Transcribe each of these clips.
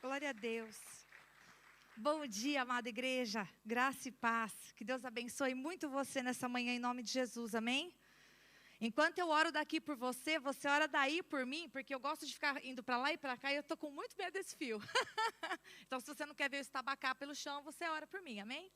Glória a Deus. Bom dia, amada igreja. Graça e paz. Que Deus abençoe muito você nessa manhã em nome de Jesus. Amém? Enquanto eu oro daqui por você, você ora daí por mim, porque eu gosto de ficar indo para lá e para cá e eu estou com muito medo desse fio. Então, se você não quer ver eu estabacar pelo chão, você ora por mim. Amém?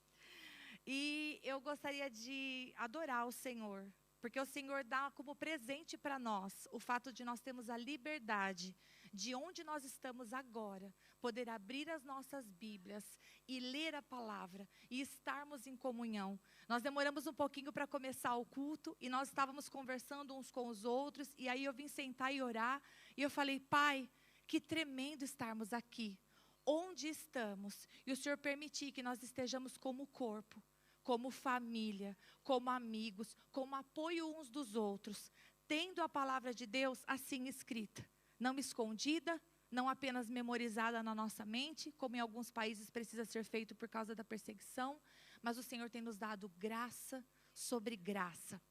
E eu gostaria de adorar o Senhor, porque o Senhor dá como presente para nós o fato de nós termos a liberdade de onde nós estamos agora, poder abrir as nossas Bíblias e ler a palavra e estarmos em comunhão. Nós demoramos um pouquinho para começar o culto e nós estávamos conversando uns com os outros e aí eu vim sentar e orar e eu falei: Pai, que tremendo estarmos aqui, onde estamos, e o Senhor permitir que nós estejamos como corpo, como família, como amigos, como apoio uns dos outros, tendo a palavra de Deus assim escrita, não escondida, não apenas memorizada na nossa mente, como em alguns países precisa ser feito por causa da perseguição, mas o Senhor tem nos dado graça sobre graça.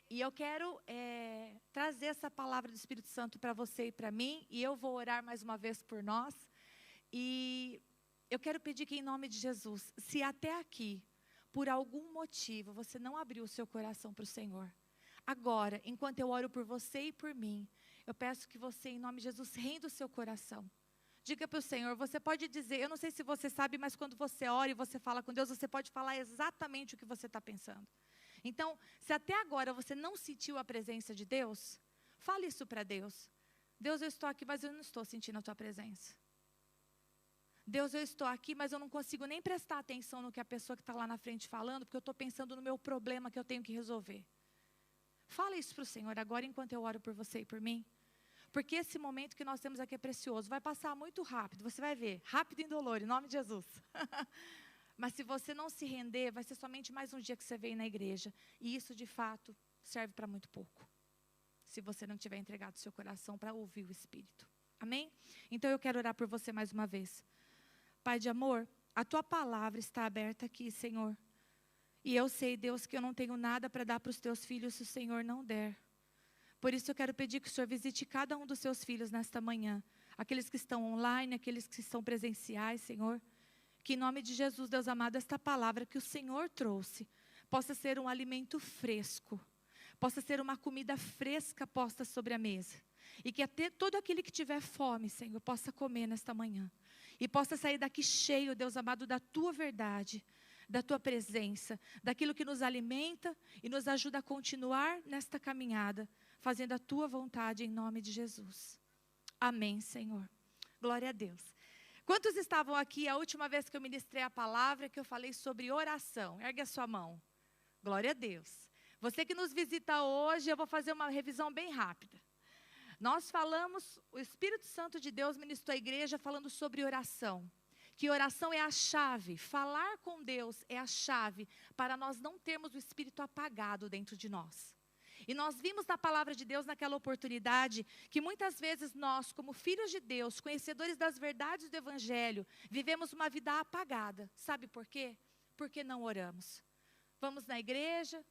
E eu quero trazer essa palavra do Espírito Santo para você e para mim, e eu vou orar mais uma vez por nós, e eu quero pedir que em nome de Jesus, se até aqui, por algum motivo, você não abriu o seu coração para o Senhor, agora, enquanto eu oro por você e por mim, eu peço que você, em nome de Jesus, renda o seu coração. Diga para o Senhor, você pode dizer, eu não sei se você sabe, mas quando você ora e você fala com Deus, você pode falar exatamente o que você está pensando. Então, se até agora você não sentiu a presença de Deus, fale isso para Deus. Deus, eu estou aqui, mas eu não estou sentindo a tua presença. Deus, eu estou aqui, mas eu não consigo nem prestar atenção no que a pessoa que está lá na frente falando, porque eu estou pensando no meu problema que eu tenho que resolver. Fala isso para o Senhor agora, enquanto eu oro por você e por mim. Porque esse momento que nós temos aqui é precioso. Vai passar muito rápido, você vai ver. Rápido e indolor, em nome de Jesus. Mas se você não se render, vai ser somente mais um dia que você veio na igreja. E isso, de fato, serve para muito pouco. Se você não tiver entregado o seu coração para ouvir o Espírito. Amém? Então eu quero orar por você mais uma vez. Pai de amor, a tua palavra está aberta aqui, Senhor. E eu sei, Deus, que eu não tenho nada para dar para os teus filhos se o Senhor não der. Por isso eu quero pedir que o Senhor visite cada um dos seus filhos nesta manhã. Aqueles que estão online, aqueles que estão presenciais, Senhor. Que em nome de Jesus, Deus amado, esta palavra que o Senhor trouxe possa ser um alimento fresco. Possa ser uma comida fresca posta sobre a mesa. E que até todo aquele que tiver fome, Senhor, possa comer nesta manhã. E possa sair daqui cheio, Deus amado, da tua verdade, da tua presença, daquilo que nos alimenta e nos ajuda a continuar nesta caminhada, fazendo a tua vontade em nome de Jesus. Amém, Senhor. Glória a Deus. Quantos estavam aqui a última vez que eu ministrei a palavra, que eu falei sobre oração? Ergue a sua mão. Glória a Deus. Você que nos visita hoje, eu vou fazer uma revisão bem rápida. Nós falamos, o Espírito Santo de Deus ministrou a igreja falando sobre oração. Que oração é a chave, falar com Deus é a chave para nós não termos o Espírito apagado dentro de nós. E nós vimos na palavra de Deus naquela oportunidade que muitas vezes nós, como filhos de Deus, conhecedores das verdades do Evangelho, vivemos uma vida apagada. Sabe por quê? Porque não oramos. Vamos na igreja,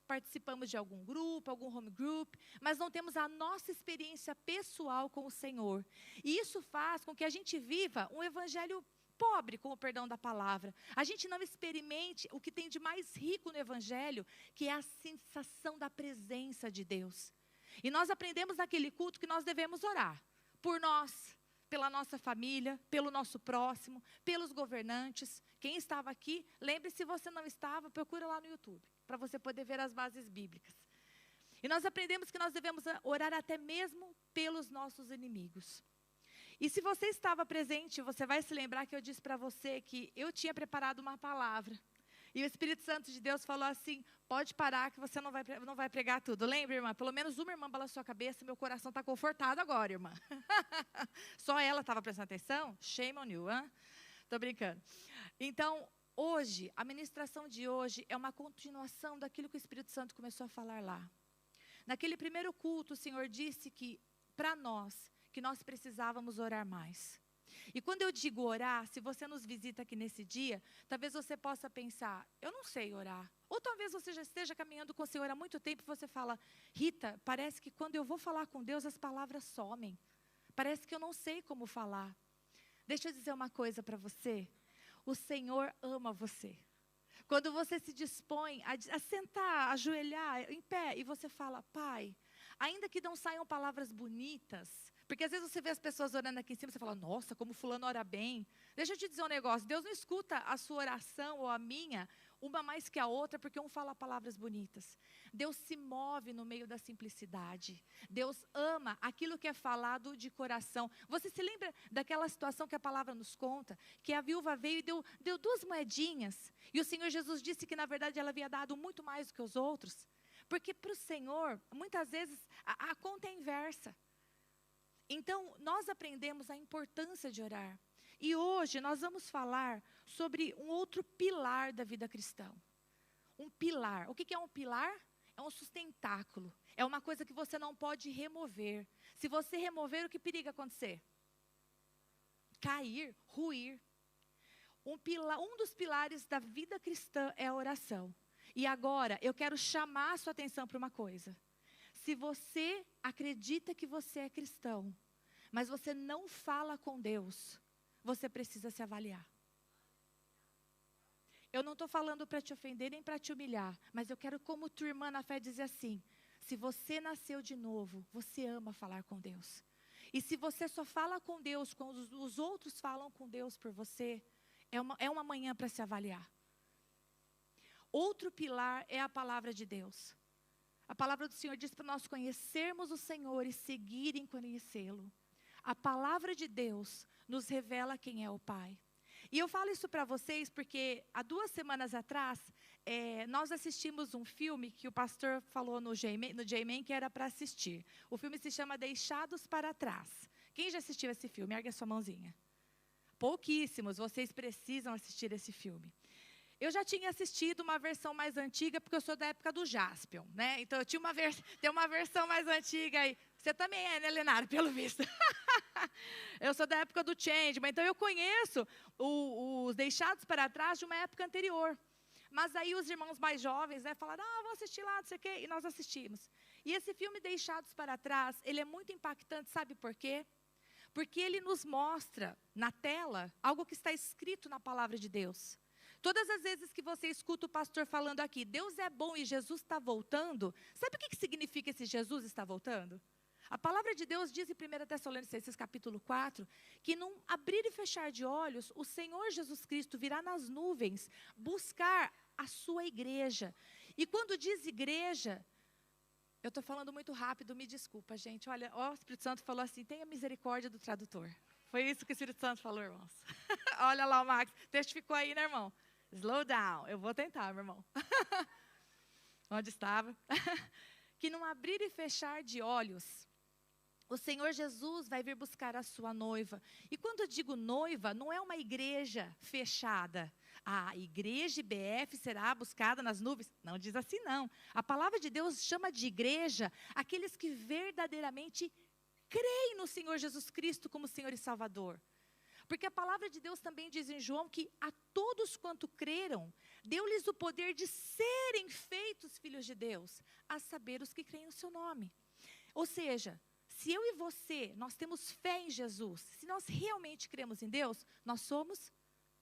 participamos de algum grupo, algum home group, mas não temos a nossa experiência pessoal com o Senhor. E isso faz com que a gente viva um evangelho pobre, com o perdão da palavra. A gente não experimente o que tem de mais rico no evangelho, que é a sensação da presença de Deus. E nós aprendemos naquele culto que nós devemos orar por nós, pela nossa família, pelo nosso próximo, pelos governantes. Quem estava aqui, lembre-se, se você não estava, procura lá no YouTube, para você poder ver as bases bíblicas. E nós aprendemos que nós devemos orar até mesmo pelos nossos inimigos. E se você estava presente, você vai se lembrar que eu disse para você que eu tinha preparado uma palavra. E o Espírito Santo de Deus falou assim: pode parar que você não vai pregar tudo. Lembra, irmã? Pelo menos uma irmã balançou a cabeça, meu coração está confortado agora, irmã. Só ela estava prestando atenção? Shame on you, hein? Estou brincando. Então, hoje, a ministração de hoje é uma continuação daquilo que o Espírito Santo começou a falar lá. Naquele primeiro culto, o Senhor disse que, para nós, que nós precisávamos orar mais. E quando eu digo orar, se você nos visita aqui nesse dia, talvez você possa pensar, eu não sei orar. Ou talvez você já esteja caminhando com o Senhor há muito tempo e você fala, Rita, parece que quando eu vou falar com Deus as palavras somem. Parece que eu não sei como falar. Deixa eu dizer uma coisa para você. O Senhor ama você. Quando você se dispõe a sentar, a ajoelhar em pé, e você fala, Pai, ainda que não saiam palavras bonitas, porque às vezes você vê as pessoas orando aqui em cima, você fala, nossa, como fulano ora bem. Deixa eu te dizer um negócio, Deus não escuta a sua oração ou a minha, uma mais que a outra, porque um fala palavras bonitas. Deus se move no meio da simplicidade. Deus ama aquilo que é falado de coração. Você se lembra daquela situação que a palavra nos conta? Que a viúva veio e deu 2 moedinhas. E o Senhor Jesus disse que na verdade ela havia dado muito mais do que os outros. Porque para o Senhor, muitas vezes, a conta é inversa. Então, nós aprendemos a importância de orar. E hoje nós vamos falar sobre um outro pilar da vida cristã. Um pilar. O que é um pilar? É um sustentáculo. É uma coisa que você não pode remover. Se você remover, o que periga acontecer? Cair, ruir. Um dos pilares da vida cristã é a oração. E agora, eu quero chamar a sua atenção para uma coisa. Se você acredita que você é cristão, mas você não fala com Deus, você precisa se avaliar. Eu não estou falando para te ofender nem para te humilhar, mas eu quero, como tua irmã na fé, dizer assim: se você nasceu de novo, você ama falar com Deus. E se você só fala com Deus quando os outros falam com Deus por você, é uma manhã para se avaliar. Outro pilar é a palavra de Deus. A palavra do Senhor diz para nós conhecermos o Senhor e seguirem conhecê-lo. A palavra de Deus nos revela quem é o Pai. E eu falo isso para vocês porque há 2 semanas atrás, nós assistimos um filme que o pastor falou no J-Man que era para assistir. O filme se chama Deixados para Trás. Quem já assistiu esse filme? Ergue a sua mãozinha. Pouquíssimos, vocês precisam assistir esse filme. Eu já tinha assistido uma versão mais antiga, porque eu sou da época do Jaspion, né? Então, tem uma versão mais antiga aí. Você também é, né, Leonardo, pelo visto? Eu sou da época do Changeman, então eu conheço os Deixados para Trás de uma época anterior. Mas aí os irmãos mais jovens, né, falaram, vou assistir lá, não sei o quê, e nós assistimos. E esse filme Deixados para Trás, ele é muito impactante, sabe por quê? Porque ele nos mostra na tela algo que está escrito na palavra de Deus. Todas as vezes que você escuta o pastor falando aqui, Deus é bom e Jesus está voltando, sabe o que significa esse Jesus está voltando? A palavra de Deus diz em 1 Tessalonicenses capítulo 4, que num abrir e fechar de olhos, o Senhor Jesus Cristo virá nas nuvens buscar a sua igreja. E quando diz igreja, eu estou falando muito rápido, me desculpa, gente. Olha, o Espírito Santo falou assim, tenha misericórdia do tradutor. Foi isso que o Espírito Santo falou, irmãos. Olha lá o Max, testificou aí, né, irmão? Slow down, eu vou tentar, meu irmão. Onde estava? Que num abrir e fechar de olhos, o Senhor Jesus vai vir buscar a sua noiva. E quando eu digo noiva, não é uma igreja fechada. A igreja IBF será buscada nas nuvens. Não diz assim, não. A palavra de Deus chama de igreja aqueles que verdadeiramente creem no Senhor Jesus Cristo como Senhor e Salvador. Porque a palavra de Deus também diz em João que a todos quanto creram, deu-lhes o poder de serem feitos filhos de Deus, a saber os que creem no seu nome. Ou seja, se eu e você, nós temos fé em Jesus, se nós realmente cremos em Deus, nós somos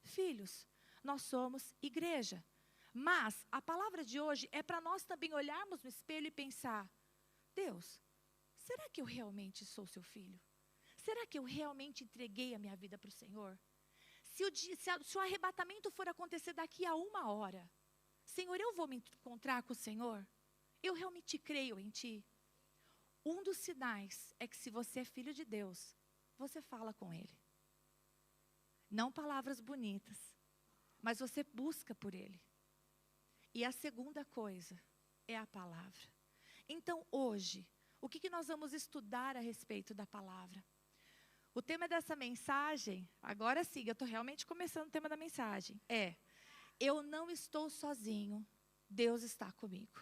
filhos, nós somos igreja. Mas a palavra de hoje é para nós também olharmos no espelho e pensar, Deus, será que eu realmente sou seu filho? Será que eu realmente entreguei a minha vida para o Senhor? Se o arrebatamento for acontecer daqui a 1 hora, Senhor, eu vou me encontrar com o Senhor? Eu realmente creio em Ti? Um dos sinais é que se você é filho de Deus, você fala com Ele. Não palavras bonitas, mas você busca por Ele. E a segunda coisa é a palavra. Então hoje, o que nós vamos estudar a respeito da palavra? O tema dessa mensagem, agora sim, eu estou realmente começando o tema da mensagem, eu não estou sozinho, Deus está comigo.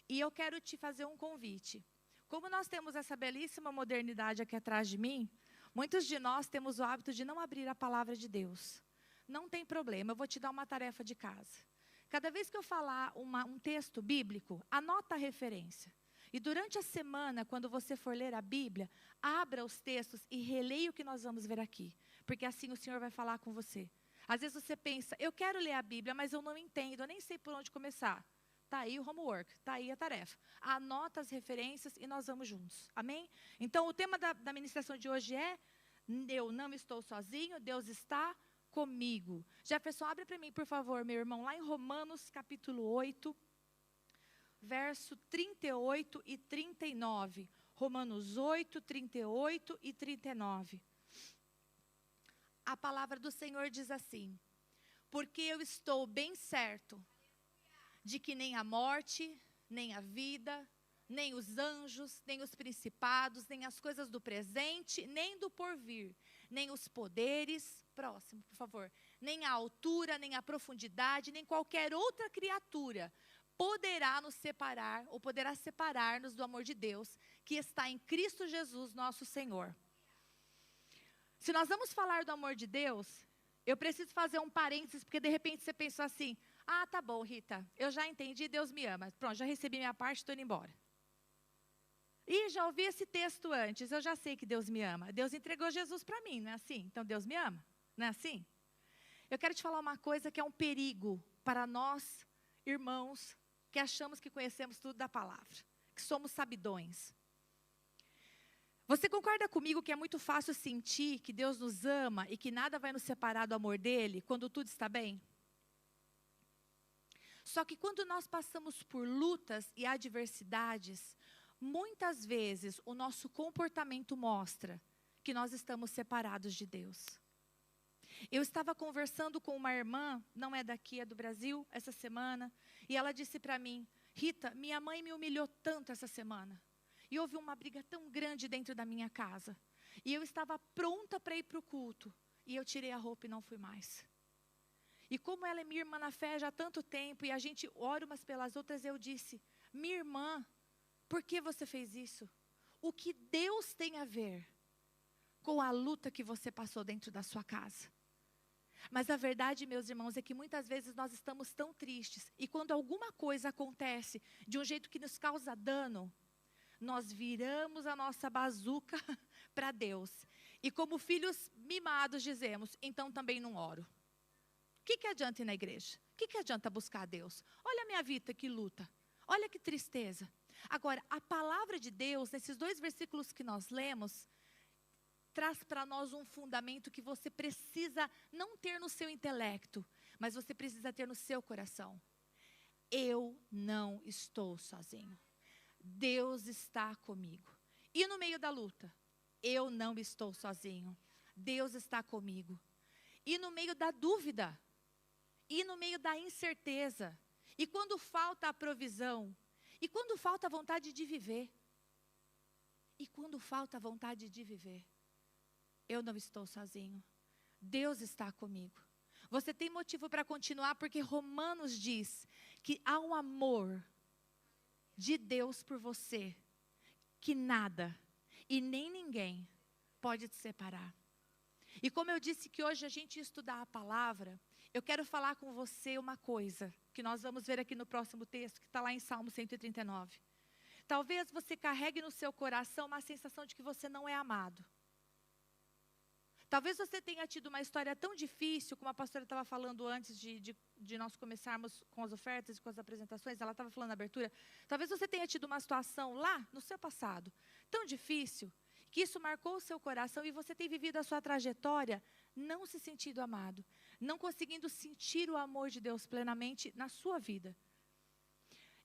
E eu quero te fazer um convite. Como nós temos essa belíssima modernidade aqui atrás de mim, muitos de nós temos o hábito de não abrir a palavra de Deus. Não tem problema, eu vou te dar uma tarefa de casa. Cada vez que eu falar um texto bíblico, anota a referência. E durante a semana, quando você for ler a Bíblia, abra os textos e releia o que nós vamos ver aqui. Porque assim o Senhor vai falar com você. Às vezes você pensa, eu quero ler a Bíblia, mas eu não entendo, eu nem sei por onde começar. Está aí o homework, está aí a tarefa. Anota as referências e nós vamos juntos. Amém? Então, o tema da ministração de hoje é, eu não estou sozinho, Deus está comigo. Jefferson, abre para mim, por favor, meu irmão, lá em Romanos, capítulo 8, verso 38 e 39. Romanos 8, 38 e 39. A palavra do Senhor diz assim: porque eu estou bem certo de que nem a morte, nem a vida, nem os anjos, nem os principados, nem as coisas do presente, nem do porvir, nem os poderes, próximo, por favor, nem a altura, nem a profundidade, nem qualquer outra criatura poderá nos separar, ou poderá separar-nos do amor de Deus, que está em Cristo Jesus, nosso Senhor. Se nós vamos falar do amor de Deus, eu preciso fazer um parênteses, porque de repente você pensou assim, ah, tá bom, Rita, eu já entendi, Deus me ama. Pronto, já recebi minha parte, estou indo embora. E já ouvi esse texto antes, eu já sei que Deus me ama. Deus entregou Jesus para mim, não é assim? Então Deus me ama, não é assim? Eu quero te falar uma coisa que é um perigo para nós, irmãos, que achamos que conhecemos tudo da palavra, que somos sabidões. Você concorda comigo que é muito fácil sentir que Deus nos ama e que nada vai nos separar do amor dele quando tudo está bem? Só que quando nós passamos por lutas e adversidades, muitas vezes o nosso comportamento mostra que nós estamos separados de Deus. Eu estava conversando com uma irmã, não é daqui, é do Brasil, essa semana, e ela disse para mim, Rita, minha mãe me humilhou tanto essa semana. E houve uma briga tão grande dentro da minha casa. E eu estava pronta para ir para o culto. E eu tirei a roupa e não fui mais. E como ela é minha irmã na fé já há tanto tempo, e a gente ora umas pelas outras, eu disse, minha irmã, por que você fez isso? O que Deus tem a ver com a luta que você passou dentro da sua casa? Mas a verdade, meus irmãos, é que muitas vezes nós estamos tão tristes. E quando alguma coisa acontece de um jeito que nos causa dano, nós viramos a nossa bazuca para Deus. E como filhos mimados dizemos, então também não oro. O que adianta ir na igreja? O que adianta buscar a Deus? Olha a minha vida que luta. Olha que tristeza. Agora, a palavra de Deus, nesses 2 versículos que nós lemos, traz para nós um fundamento que você precisa não ter no seu intelecto, mas você precisa ter no seu coração. Eu não estou sozinho. Deus está comigo. E no meio da luta, eu não estou sozinho. Deus está comigo. E no meio da dúvida, e no meio da incerteza, e quando falta a provisão, e quando falta a vontade de viver, e quando falta a vontade de viver, eu não estou sozinho. Deus está comigo. Você tem motivo para continuar, porque Romanos diz que há um amor de Deus por você, que nada e nem ninguém pode te separar. E como eu disse que hoje a gente ia estudar a palavra, eu quero falar com você uma coisa, que nós vamos ver aqui no próximo texto, que está lá em Salmo 139. Talvez você carregue no seu coração uma sensação de que você não é amado. Talvez você tenha tido uma história tão difícil, como a pastora estava falando antes de nós começarmos com as ofertas e com as apresentações, ela estava falando na abertura. Talvez você tenha tido uma situação lá no seu passado, tão difícil, que isso marcou o seu coração e você tem vivido a sua trajetória não se sentindo amado, não conseguindo sentir o amor de Deus plenamente na sua vida.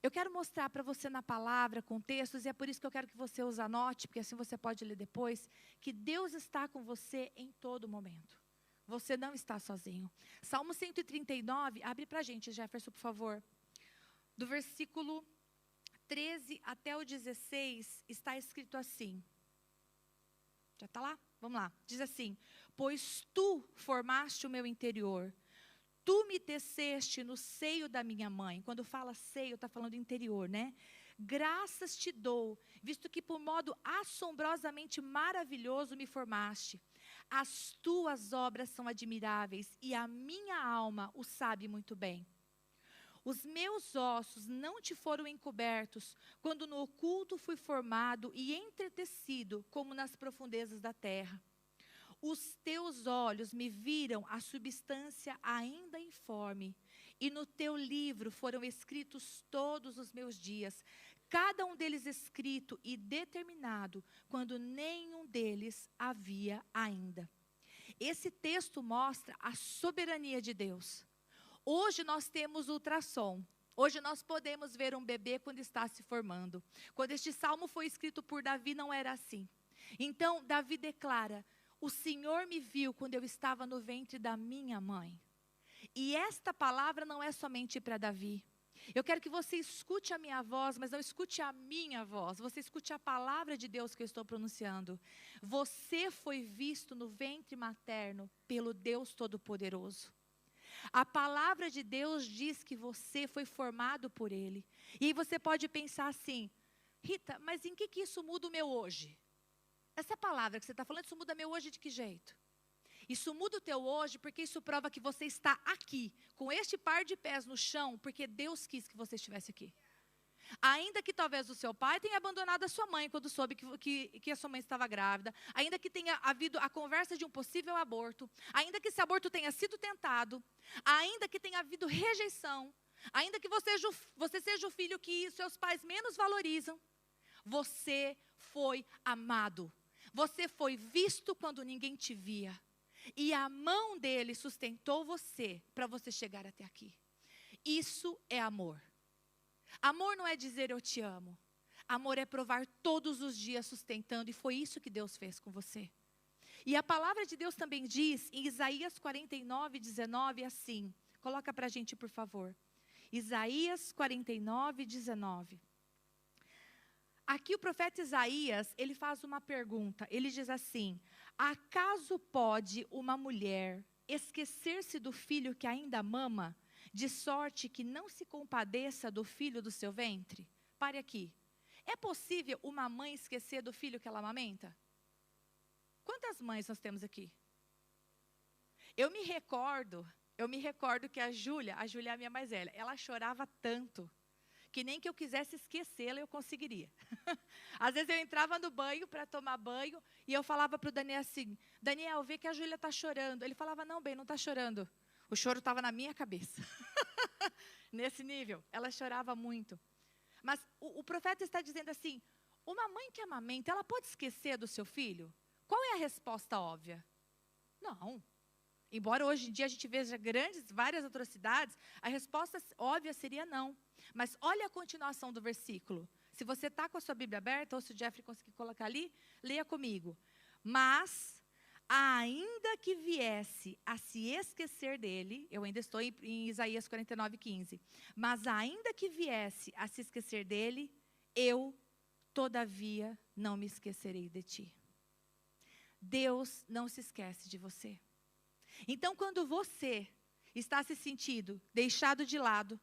Eu quero mostrar para você na palavra, com textos, e é por isso que eu quero que você os anote, porque assim você pode ler depois, que Deus está com você em todo momento. Você não está sozinho. Salmo 139, abre para a gente, Jefferson, por favor. Do versículo 13 até o 16, está escrito assim. Já está lá? Vamos lá. Diz assim, pois tu formaste o meu interior, tu me teceste no seio da minha mãe. Quando fala seio, está falando interior, né? Graças te dou, visto que por modo assombrosamente maravilhoso me formaste. As tuas obras são admiráveis e a minha alma o sabe muito bem. Os meus ossos não te foram encobertos, quando no oculto fui formado e entretecido, como nas profundezas da terra. Os teus olhos me viram a substância ainda informe, e no teu livro foram escritos todos os meus dias, cada um deles escrito e determinado, quando nenhum deles havia ainda. Esse texto mostra a soberania de Deus. Hoje nós temos ultrassom. Hoje nós podemos ver um bebê quando está se formando. Quando este salmo foi escrito por Davi, não era assim. Então, Davi declara: o Senhor me viu quando eu estava no ventre da minha mãe. E esta palavra não é somente para Davi. Eu quero que você escute a minha voz, mas não escute a minha voz. Você escute a palavra de Deus que eu estou pronunciando. Você foi visto no ventre materno pelo Deus Todo-Poderoso. A palavra de Deus diz que você foi formado por Ele. E aí você pode pensar assim: Rita, mas em que isso muda o meu hoje? Essa palavra que você está falando, isso muda meu hoje de que jeito? Isso muda o teu hoje porque isso prova que você está aqui, com este par de pés no chão, porque Deus quis que você estivesse aqui. Ainda que talvez o seu pai tenha abandonado a sua mãe quando soube que a sua mãe estava grávida, ainda que tenha havido a conversa de um possível aborto, ainda que esse aborto tenha sido tentado, ainda que tenha havido rejeição, ainda que você seja o filho que seus pais menos valorizam, você foi amado. Você foi visto quando ninguém te via. E a mão dele sustentou você para você chegar até aqui. Isso é amor. Amor não é dizer eu te amo. Amor é provar todos os dias sustentando. E foi isso que Deus fez com você. E a palavra de Deus também diz em Isaías 49, 19 assim. Coloca para a gente, por favor. Isaías 49, 19. Aqui o profeta Isaías, ele faz uma pergunta. Ele diz assim: acaso pode uma mulher esquecer-se do filho que ainda mama, de sorte que não se compadeça do filho do seu ventre? Pare aqui. É possível uma mãe esquecer do filho que ela amamenta? Quantas mães nós temos aqui? Eu me recordo que a Júlia é a minha mais velha, ela chorava tanto, que nem que eu quisesse esquecê-la, eu conseguiria. Às vezes eu entrava no banho para tomar banho, e eu falava para o Daniel assim: Daniel, vê que a Júlia está chorando. Ele falava: não, bem, não está chorando. O choro estava na minha cabeça. Nesse nível, ela chorava muito. Mas o profeta está dizendo assim: uma mãe que amamenta, ela pode esquecer do seu filho? Qual é a resposta óbvia? Não. Embora hoje em dia a gente veja várias atrocidades, a resposta óbvia seria não. Mas olha a continuação do versículo. Se você está com a sua Bíblia aberta, ou se o Jeffrey conseguir colocar ali, leia comigo. Mas, ainda que viesse a se esquecer dele, eu ainda estou em Isaías 49, 15. Mas ainda que viesse a se esquecer dele, eu, todavia, não me esquecerei de ti. Deus não se esquece de você. Então, quando você está se sentindo deixado de lado,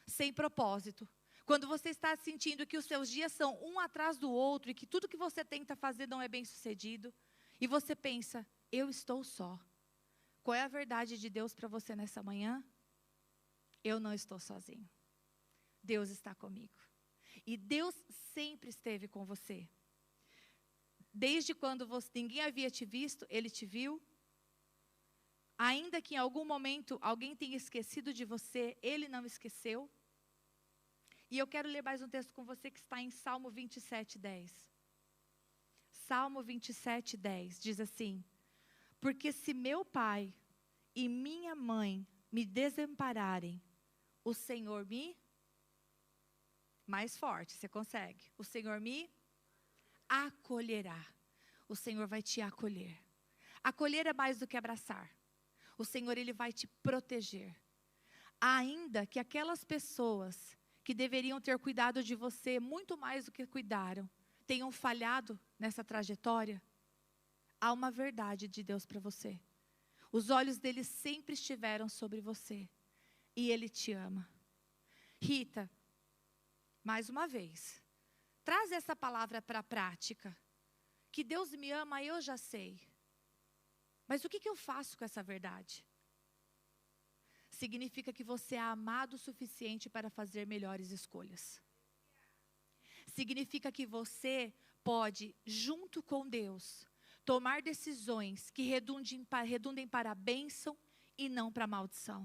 sem propósito, quando você está sentindo que os seus dias são um atrás do outro e que tudo que você tenta fazer não é bem sucedido, e você pensa: eu estou só. Qual é a verdade de Deus para você nessa manhã? Eu não estou sozinho. Deus está comigo. E Deus sempre esteve com você. Desde quando ninguém havia te visto, Ele te viu. Ainda que em algum momento alguém tenha esquecido de você, Ele não esqueceu. E eu quero ler mais um texto com você que está em Salmo 27, 10. Salmo 27, 10 diz assim: porque se meu pai e minha mãe me desampararem, o Senhor me... Mais forte, você consegue. O Senhor me acolherá. O Senhor vai te acolher. Acolher é mais do que abraçar. O Senhor, Ele vai te proteger. Ainda que aquelas pessoas que deveriam ter cuidado de você muito mais do que cuidaram, tenham falhado nessa trajetória, há uma verdade de Deus para você. Os olhos dele sempre estiveram sobre você. E Ele te ama. Rita, mais uma vez, traz essa palavra para a prática. Que Deus me ama, eu já sei. Mas o que eu faço com essa verdade? significa que você é amado o suficiente para fazer melhores escolhas. Significa que você pode, junto com Deus, tomar decisões que redundem para a bênção e não para a maldição.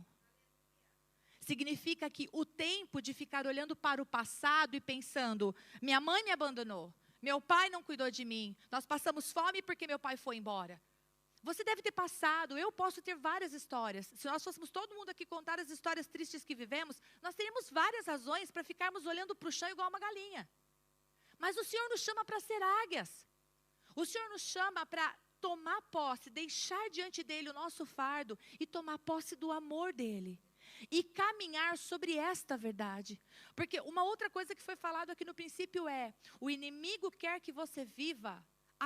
Significa que o tempo de ficar olhando para o passado e pensando, minha mãe me abandonou, meu pai não cuidou de mim, nós passamos fome porque meu pai foi embora. Você deve ter passado, eu posso ter várias histórias. Se nós fôssemos todo mundo aqui contar as histórias tristes que vivemos, nós teríamos várias razões para ficarmos olhando para o chão igual uma galinha. Mas o Senhor nos chama para ser águias. O Senhor nos chama para tomar posse, deixar diante dEle o nosso fardo e tomar posse do amor dEle. E caminhar sobre esta verdade. Porque uma outra coisa que foi falado aqui no princípio é, o inimigo quer que você viva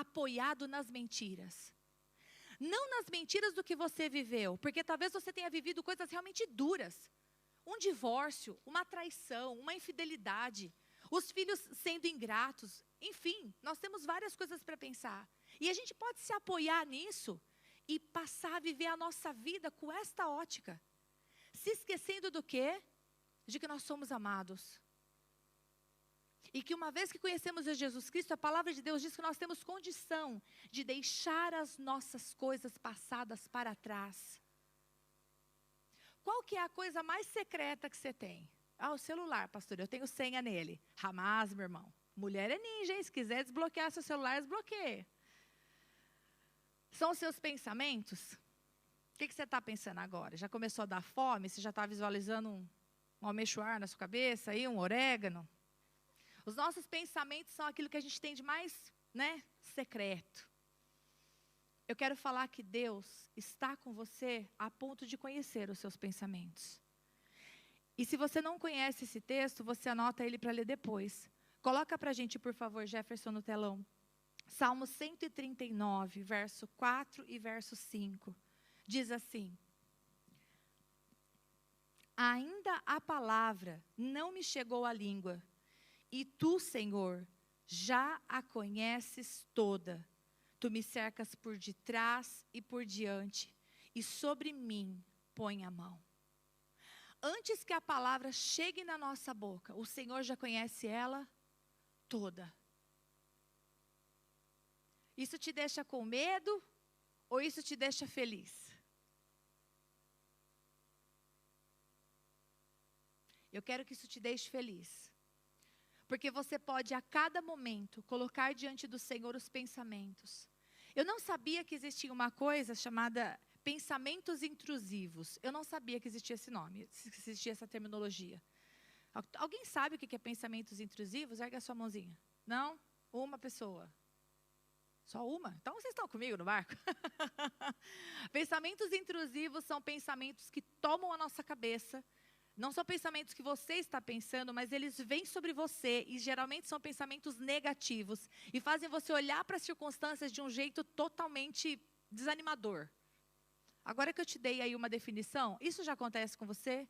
apoiado nas mentiras. Não nas mentiras do que você viveu, porque talvez você tenha vivido coisas realmente duras. Um divórcio, uma traição, uma infidelidade, os filhos sendo ingratos, enfim, nós temos várias coisas para pensar. E a gente pode se apoiar nisso e passar a viver a nossa vida com esta ótica. Se esquecendo do quê? De que nós somos amados. E que uma vez que conhecemos a Jesus Cristo, a palavra de Deus diz que nós temos condição de deixar as nossas coisas passadas para trás. Qual que é a coisa mais secreta que você tem? Ah, o celular, pastor, eu tenho senha nele. Jamais, meu irmão. Mulher é ninja, hein? Se quiser desbloquear seu celular, desbloqueie. São os seus pensamentos? O que você está pensando agora? Já começou a dar fome? Você já está visualizando um almechoar na sua cabeça, aí, um orégano? Os nossos pensamentos são aquilo que a gente tem de mais, secreto. Eu quero falar que Deus está com você a ponto de conhecer os seus pensamentos. E se você não conhece esse texto, você anota ele para ler depois. Coloca para a gente, por favor, Jefferson, no telão. Salmo 139, verso 4 e verso 5. Diz assim: ainda a palavra não me chegou à língua, e tu, Senhor, já a conheces toda. Tu me cercas por detrás e por diante, e sobre mim põe a mão. Antes que a palavra chegue na nossa boca, o Senhor já conhece ela toda. Isso te deixa com medo ou isso te deixa feliz? Eu quero que isso te deixe feliz. Porque você pode a cada momento colocar diante do Senhor os pensamentos. Eu não sabia que existia uma coisa chamada pensamentos intrusivos. Eu não sabia que existia esse nome, que existia essa terminologia. Alguém sabe o que é pensamentos intrusivos? Ergue a sua mãozinha. Não? Uma pessoa. Só uma? Então vocês estão comigo no barco? Pensamentos intrusivos são pensamentos que tomam a nossa cabeça. Não são pensamentos que você está pensando, mas eles vêm sobre você e geralmente são pensamentos negativos e fazem você olhar para as circunstâncias de um jeito totalmente desanimador. Agora que eu te dei aí uma definição, isso já acontece com você?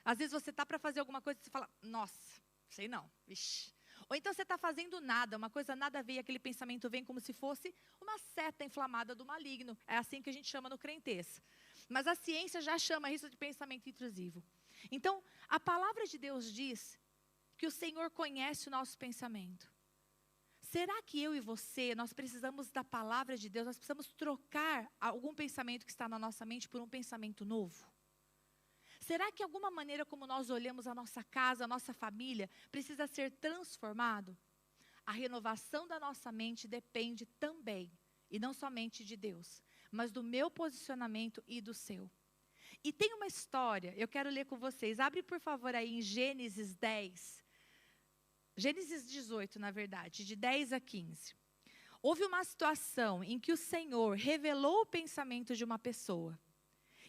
Às vezes você está para fazer alguma coisa e você fala, nossa, sei não, vixi. Ou então você está fazendo nada, uma coisa nada a ver, aquele pensamento vem como se fosse uma seta inflamada do maligno. É assim que a gente chama no crentez. Mas a ciência já chama isso de pensamento intrusivo. Então, a palavra de Deus diz que o Senhor conhece o nosso pensamento. Será que eu e você, nós precisamos da palavra de Deus, nós precisamos trocar algum pensamento que está na nossa mente por um pensamento novo? Será que alguma maneira como nós olhamos a nossa casa, a nossa família, precisa ser transformado? A renovação da nossa mente depende também, e não somente de Deus, mas do meu posicionamento e do seu. E tem uma história, eu quero ler com vocês. Abre, por favor, aí em Gênesis 10. Gênesis 18, na verdade, de 10 a 15. Houve uma situação em que o Senhor revelou o pensamento de uma pessoa.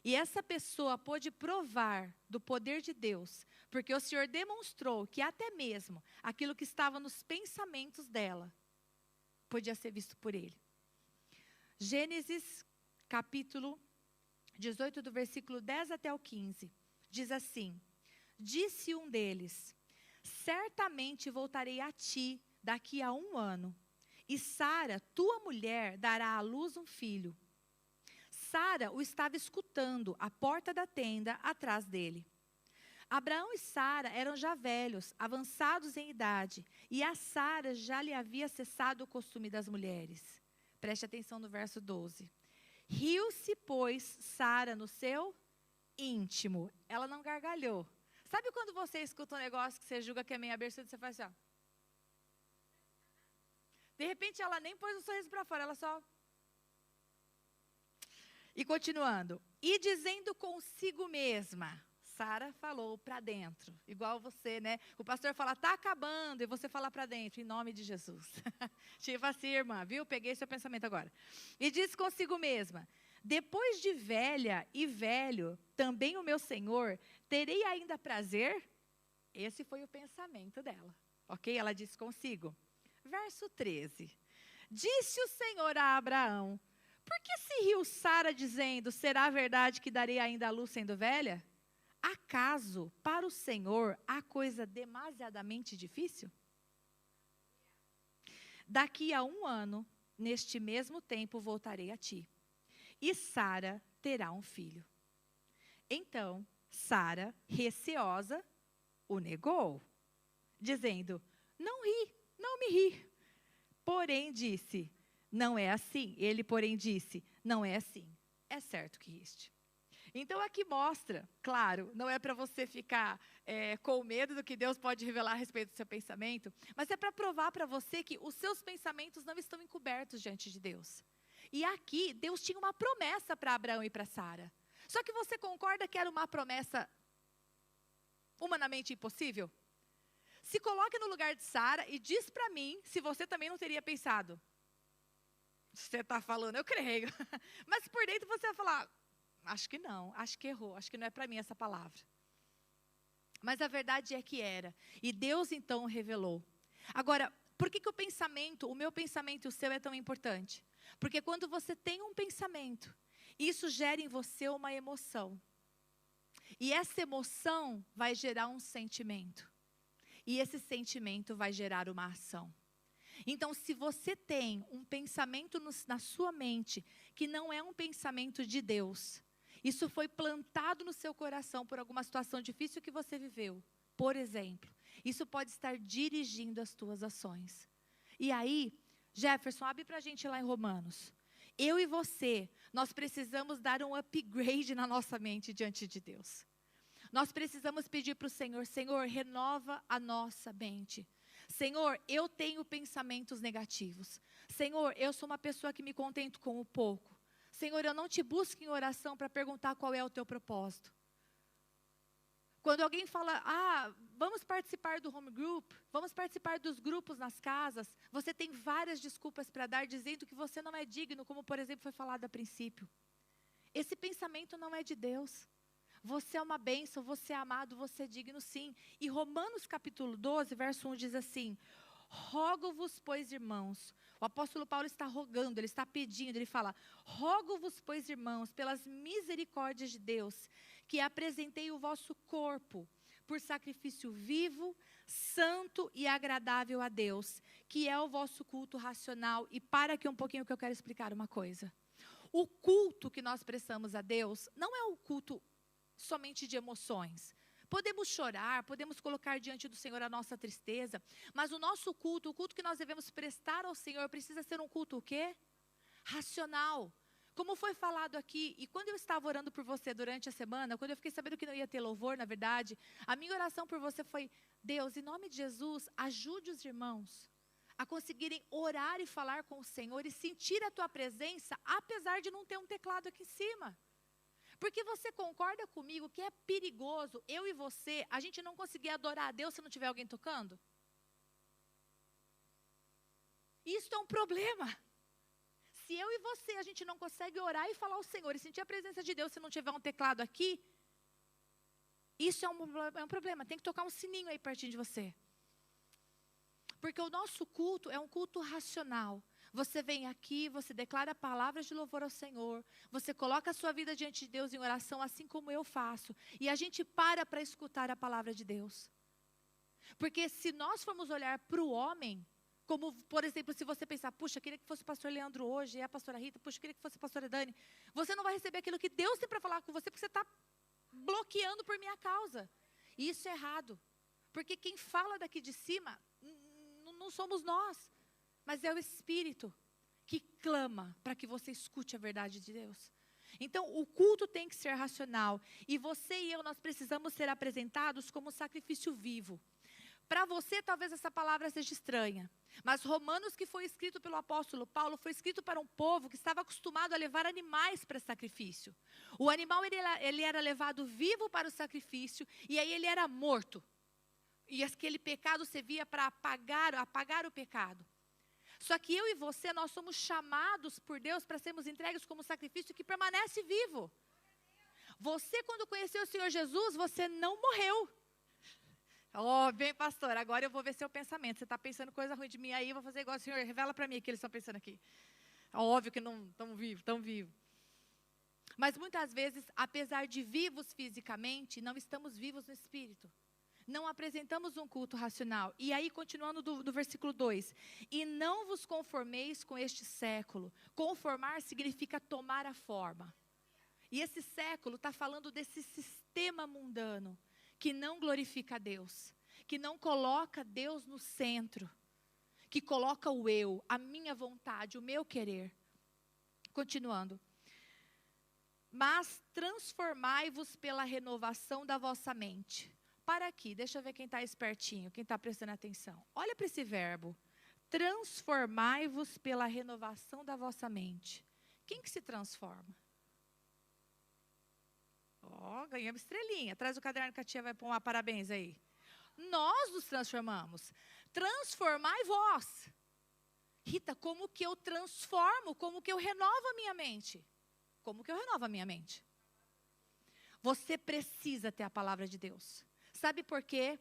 E essa pessoa pôde provar do poder de Deus, porque o Senhor demonstrou que até mesmo aquilo que estava nos pensamentos dela podia ser visto por Ele. Gênesis, capítulo 18, do versículo 10 até o 15, diz assim: disse um deles, certamente voltarei a ti daqui a 1 ano, e Sara, tua mulher, dará à luz um filho. Sara Sara o estava escutando à porta da tenda atrás dele. Abraão e Sara eram já velhos, avançados em idade, e a Sara já lhe havia cessado o costume das mulheres. Preste atenção no verso 12. Riu-se, pois, Sara no seu íntimo. Ela não gargalhou. Sabe quando você escuta um negócio que você julga que é meio absurdo, você faz assim, ó. De repente, ela nem pôs o sorriso para fora, ela só... E continuando. E dizendo consigo mesma, Sara falou para dentro, igual você, né? O pastor fala, está acabando, e você fala para dentro, em nome de Jesus. Tipo assim, irmã, viu? Peguei seu pensamento agora. E disse consigo mesma, depois de velha e velho, também o meu Senhor, terei ainda prazer? Esse foi o pensamento dela, ok? Ela disse consigo. Verso 13. Disse o Senhor a Abraão, por que se riu Sara dizendo, será verdade que darei ainda a luz sendo velha? Acaso, para o Senhor, há coisa demasiadamente difícil? Daqui a 1 ano, neste mesmo tempo, voltarei a ti. E Sara terá um filho. Então, Sara, receosa, o negou, dizendo, não me ri. Porém, disse, não é assim. Ele, porém, disse, não é assim. É certo que riste. Então, aqui mostra, claro, não é para você ficar com medo do que Deus pode revelar a respeito do seu pensamento, mas é para provar para você que os seus pensamentos não estão encobertos diante de Deus. E aqui, Deus tinha uma promessa para Abraão e para Sara. Só que você concorda que era uma promessa humanamente impossível? Se coloque no lugar de Sara e diz para mim se você também não teria pensado. Você está falando, eu creio. Mas por dentro você vai falar, acho que não, acho que errou, acho que não é para mim essa palavra. Mas a verdade é que era. E Deus então revelou. Agora, por que o pensamento, o meu pensamento e o seu é tão importante? Porque quando você tem um pensamento, isso gera em você uma emoção. E essa emoção vai gerar um sentimento. E esse sentimento vai gerar uma ação. Então, se você tem um pensamento na sua mente, que não é um pensamento de Deus, isso foi plantado no seu coração por alguma situação difícil que você viveu, por exemplo, isso pode estar dirigindo as tuas ações. E aí, Jefferson, abre para a gente lá em Romanos. Eu e você, nós precisamos dar um upgrade na nossa mente diante de Deus. Nós precisamos pedir para o Senhor, Senhor, renova a nossa mente. Senhor, eu tenho pensamentos negativos. Senhor, eu sou uma pessoa que me contento com o pouco. Senhor, eu não te busco em oração para perguntar qual é o teu propósito. Quando alguém fala, vamos participar do home group, vamos participar dos grupos nas casas, você tem várias desculpas para dar, dizendo que você não é digno, como por exemplo foi falado a princípio. Esse pensamento não é de Deus. Você é uma bênção, você é amado, você é digno sim. E Romanos capítulo 12, verso 1 diz assim, rogo-vos, pois, irmãos. O apóstolo Paulo está rogando, ele está pedindo, ele fala, rogo-vos, pois, irmãos, pelas misericórdias de Deus, que apresentei o vosso corpo por sacrifício vivo, santo e agradável a Deus, que é o vosso culto racional. E para aqui um pouquinho que eu quero explicar uma coisa. O culto que nós prestamos a Deus não é o culto somente de emoções. Podemos chorar, podemos colocar diante do Senhor a nossa tristeza, mas o nosso culto, o culto que nós devemos prestar ao Senhor, precisa ser um culto o quê? Racional. Como foi falado aqui, e quando eu estava orando por você durante a semana, quando eu fiquei sabendo que não ia ter louvor, na verdade, a minha oração por você foi, Deus, em nome de Jesus, ajude os irmãos a conseguirem orar e falar com o Senhor e sentir a tua presença, apesar de não ter um teclado aqui em cima. Porque você concorda comigo que é perigoso, eu e você, a gente não conseguir adorar a Deus se não tiver alguém tocando? Isso é um problema. Se eu e você, a gente não consegue orar e falar ao Senhor e sentir a presença de Deus se não tiver um teclado aqui, isso é um problema. Tem que tocar um sininho aí pertinho de você. Porque o nosso culto é um culto racional. Você vem aqui, você declara palavras de louvor ao Senhor, você coloca a sua vida diante de Deus em oração, assim como eu faço, e a gente para escutar a palavra de Deus. Porque se nós formos olhar para o homem, Como, por exemplo, se você pensar, puxa, queria que fosse o pastor Leandro hoje, e a pastora Rita, puxa, queria que fosse a pastora Dani. Você não vai receber aquilo que Deus tem para falar com você, porque você está bloqueando por minha causa. E isso é errado. Porque quem fala daqui de cima, não somos nós, mas é o Espírito que clama para que você escute a verdade de Deus. Então, o culto tem que ser racional. E você e eu, nós precisamos ser apresentados como sacrifício vivo. Para você, talvez essa palavra seja estranha. Mas Romanos, que foi escrito pelo apóstolo Paulo, foi escrito para um povo que estava acostumado a levar animais para sacrifício. O animal, ele era levado vivo para o sacrifício, e aí ele era morto. E aquele pecado servia para apagar o pecado. Só que eu e você, nós somos chamados por Deus para sermos entregues como sacrifício que permanece vivo. Você, quando conheceu o Senhor Jesus, você não morreu. Oh, bem, pastor, agora eu vou ver seu pensamento. Você está pensando coisa ruim de mim aí, eu vou fazer igual o Senhor. Revela para mim o que eles estão pensando aqui. Óbvio que não estão vivos. Mas muitas vezes, apesar de vivos fisicamente, não estamos vivos no espírito. Não apresentamos um culto racional. E aí, continuando do versículo 2. E não vos conformeis com este século. Conformar significa tomar a forma. E esse século está falando desse sistema mundano que não glorifica a Deus, que não coloca Deus no centro, que coloca o eu, a minha vontade, o meu querer. Continuando. Mas transformai-vos pela renovação da vossa mente. Para aqui, deixa eu ver quem está espertinho, quem está prestando atenção. Olha para esse verbo. Transformai-vos pela renovação da vossa mente. Quem que se transforma? Ó, ganhamos estrelinha. Traz o caderno que a tia vai pôr uma parabéns aí. Nós nos transformamos. Transformai vós. Rita, como que eu transformo? Como que eu renovo a minha mente? Como que eu renovo a minha mente? Você precisa ter a palavra de Deus. Sabe por quê?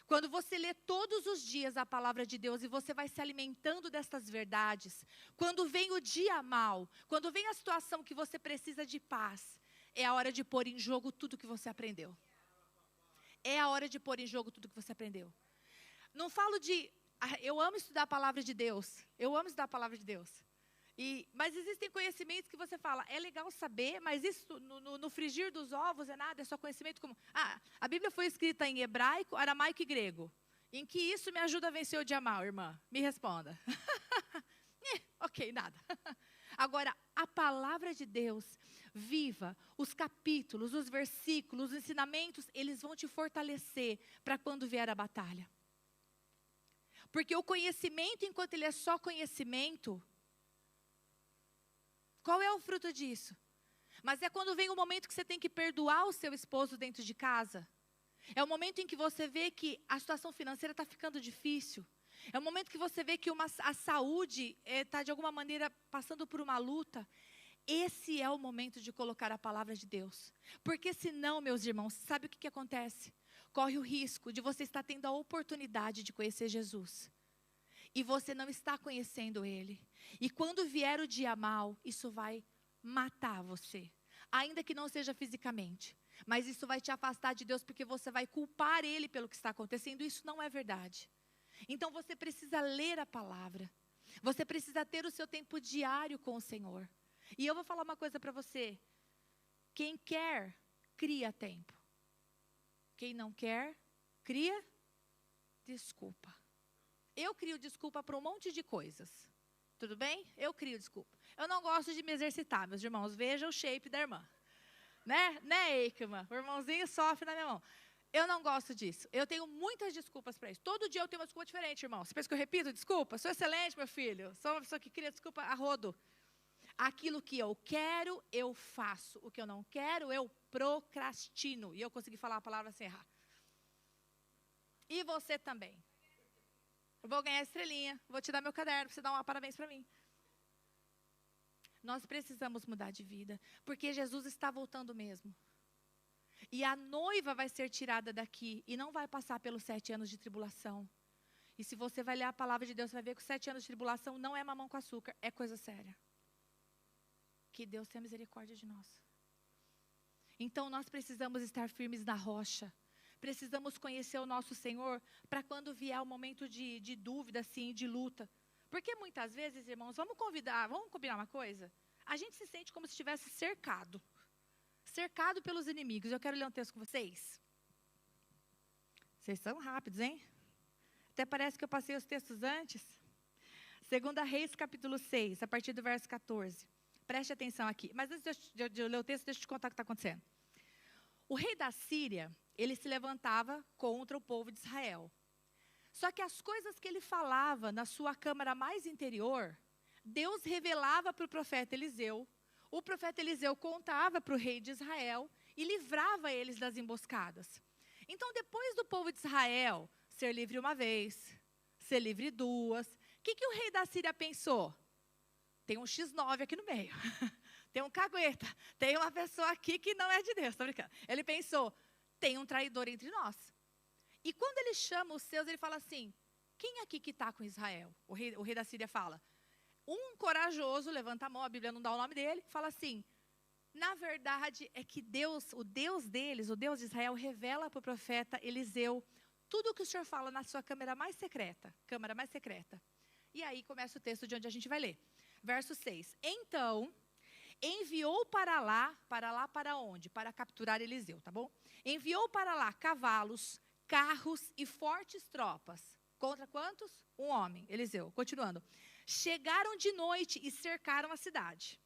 Quando você lê todos os dias a palavra de Deus e você vai se alimentando dessas verdades, quando vem o dia mau, quando vem a situação que você precisa de paz, é a hora de pôr em jogo tudo que você aprendeu. É a hora de pôr em jogo tudo que você aprendeu. Não falo de... Eu amo estudar a palavra de Deus. Eu amo estudar a palavra de Deus. Mas existem conhecimentos que você fala, é legal saber, mas isso no frigir dos ovos é nada, é só conhecimento comum. A Bíblia foi escrita em hebraico, aramaico e grego. Em que isso me ajuda a vencer o dia mau, irmã? Me responda. Ok, nada. Agora, a palavra de Deus, viva, os capítulos, os versículos, os ensinamentos, eles vão te fortalecer para quando vier a batalha. Porque o conhecimento, enquanto ele é só conhecimento, qual é o fruto disso? Mas é quando vem o momento que você tem que perdoar o seu esposo dentro de casa. É o momento em que você vê que a situação financeira está ficando difícil. É o momento que você vê que a saúde está, de alguma maneira, passando por uma luta. Esse é o momento de colocar a palavra de Deus. Porque senão, meus irmãos, sabe o que acontece? Corre o risco de você estar tendo a oportunidade de conhecer Jesus. E você não está conhecendo Ele. E quando vier o dia mau, isso vai matar você. Ainda que não seja fisicamente. Mas isso vai te afastar de Deus, porque você vai culpar Ele pelo que está acontecendo. Isso não é verdade. Então você precisa ler a palavra. Você precisa ter o seu tempo diário com o Senhor. E eu vou falar uma coisa para você. Quem quer, cria tempo. Quem não quer, cria desculpa. Eu crio desculpa para um monte de coisas. Tudo bem? Eu crio desculpa. Eu não gosto de me exercitar, meus irmãos. Veja o shape da irmã. Né, Eikman? O irmãozinho sofre na minha mão. Eu não gosto disso. Eu tenho muitas desculpas para isso. Todo dia eu tenho uma desculpa diferente, irmão. Você pensa que eu repito desculpa? Sou excelente, meu filho. Sou uma pessoa que cria desculpa a rodo. Aquilo que eu quero, eu faço. O que eu não quero, eu procrastino. E eu consegui falar a palavra sem errar. E você também. Eu vou ganhar estrelinha. Vou te dar meu caderno para você dar uma parabéns para mim. Nós precisamos mudar de vida. Porque Jesus está voltando mesmo. E a noiva vai ser tirada daqui e não vai passar pelos 7 anos de tribulação. E se você vai ler a palavra de Deus, você vai ver que os 7 anos de tribulação não é mamão com açúcar, é coisa séria. Que Deus tenha misericórdia de nós. Então nós precisamos estar firmes na rocha. precisamos conhecer o nosso Senhor para quando vier o momento de dúvida, assim, de luta. Porque muitas vezes, irmãos, vamos combinar uma coisa? A gente se sente como se estivesse cercado pelos inimigos. Eu quero ler um texto com vocês. Vocês são rápidos, hein? Até parece que eu passei os textos antes. 2 Reis, capítulo 6, a partir do verso 14. Preste atenção aqui. Mas antes de eu ler o texto, deixa eu te contar o que está acontecendo. O rei da Síria, ele se levantava contra o povo de Israel. Só que as coisas que ele falava na sua câmara mais interior, Deus revelava para o profeta Eliseu. O profeta Eliseu contava para o rei de Israel e livrava eles das emboscadas. Então, depois do povo de Israel ser livre uma vez, ser livre duas, o que o rei da Síria pensou? Tem um X9 aqui no meio, tem um cagueta, tem uma pessoa aqui que não é de Deus, estou brincando. Ele pensou, tem um traidor entre nós. E quando ele chama os seus, ele fala assim, quem aqui que está com Israel? O rei da Síria fala, um corajoso levanta a mão, a Bíblia não dá o nome dele, fala assim, na verdade é que Deus, o Deus deles, o Deus de Israel, revela para o profeta Eliseu tudo o que o Senhor fala na sua câmara mais secreta. E aí começa o texto de onde a gente vai ler. Verso 6. Então, enviou para onde? Para capturar Eliseu, tá bom? Enviou para lá cavalos, carros e fortes tropas. Contra quantos? Um homem, Eliseu. Continuando. Chegaram de noite e cercaram a cidade.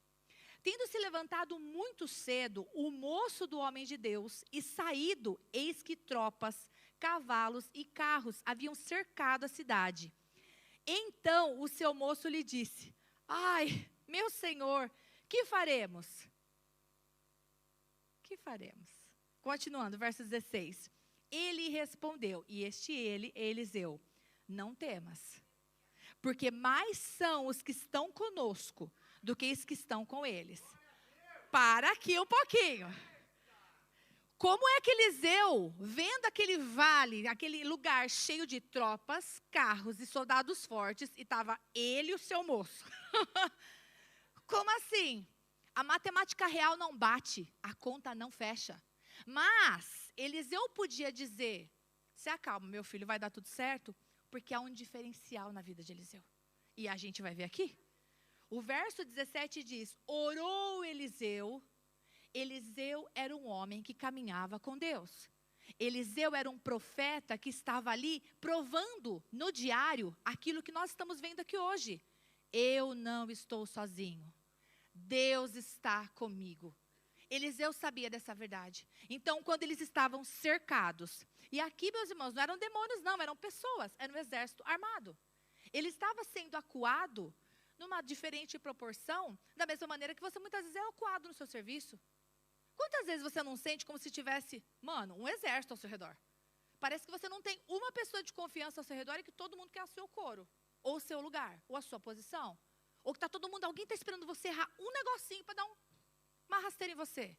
Tendo se levantado muito cedo, o moço do homem de Deus, e saído, eis que tropas, cavalos e carros haviam cercado a cidade. Então o seu moço lhe disse, ai, meu senhor, que faremos? Que faremos? Continuando, verso 16. Ele respondeu, e ele, Eliseu, não temas, porque mais são os que estão conosco do que os que estão com eles. Para aqui um pouquinho. Como é que Eliseu, vendo aquele vale, aquele lugar cheio de tropas, carros e soldados fortes, e estava ele e o seu moço? Como assim? A matemática real não bate, a conta não fecha. Mas Eliseu podia dizer, se acalma, meu filho, vai dar tudo certo, porque há um diferencial na vida de Eliseu. E a gente vai ver aqui. O verso 17 diz, orou Eliseu. Eliseu era um homem que caminhava com Deus. Eliseu era um profeta que estava ali provando no diário aquilo que nós estamos vendo aqui hoje. Eu não estou sozinho. Deus está comigo. Eliseu sabia dessa verdade. Então, quando eles estavam cercados, e aqui, meus irmãos, não eram demônios não, eram pessoas, era um exército armado. Ele estava sendo acuado numa diferente proporção, da mesma maneira que você muitas vezes é acuado no seu serviço. Quantas vezes você não sente como se tivesse, um exército ao seu redor? Parece que você não tem uma pessoa de confiança ao seu redor e que todo mundo quer o seu couro, ou o seu lugar, ou a sua posição. Ou que alguém está esperando você errar um negocinho para dar uma rasteira em você.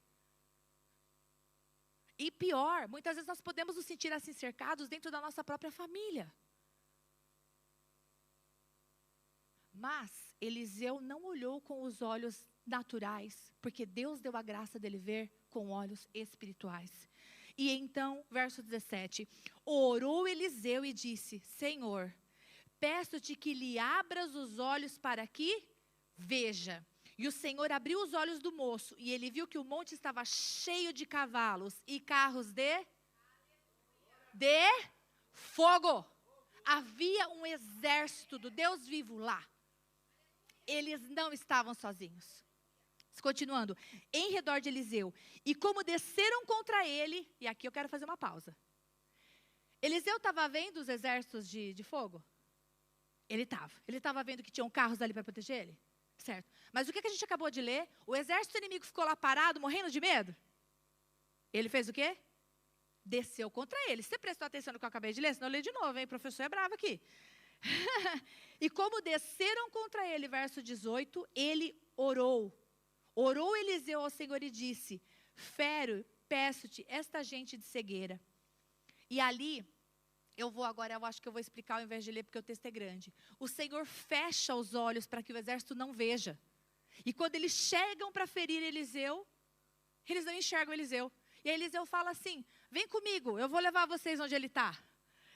E pior, muitas vezes nós podemos nos sentir assim cercados dentro da nossa própria família. Mas Eliseu não olhou com os olhos naturais, porque Deus deu a graça dele ver com olhos espirituais. E então, verso 17, orou Eliseu e disse, Senhor, peço-te que lhe abras os olhos para que veja. E o Senhor abriu os olhos do moço, e ele viu que o monte estava cheio de cavalos e carros de fogo. Havia um exército do Deus vivo lá. Eles não estavam sozinhos. Continuando, em redor de Eliseu. E como desceram contra ele, e aqui eu quero fazer uma pausa. Eliseu estava vendo os exércitos de fogo? Ele estava vendo que tinham carros ali para proteger ele? Certo. Mas o que a gente acabou de ler? O exército inimigo ficou lá parado, morrendo de medo? Ele fez o quê? Desceu contra ele. Você prestou atenção no que eu acabei de ler? Senão eu leio de novo, hein? O professor é bravo aqui. E como desceram contra ele, verso 18, ele orou. Orou Eliseu ao Senhor e disse, fere, peço-te, esta gente de cegueira. E ali, eu acho que eu vou explicar ao invés de ler, porque o texto é grande. O Senhor fecha os olhos para que o exército não veja. E quando eles chegam para ferir Eliseu, eles não enxergam Eliseu. E Eliseu fala assim, vem comigo, eu vou levar vocês onde ele está.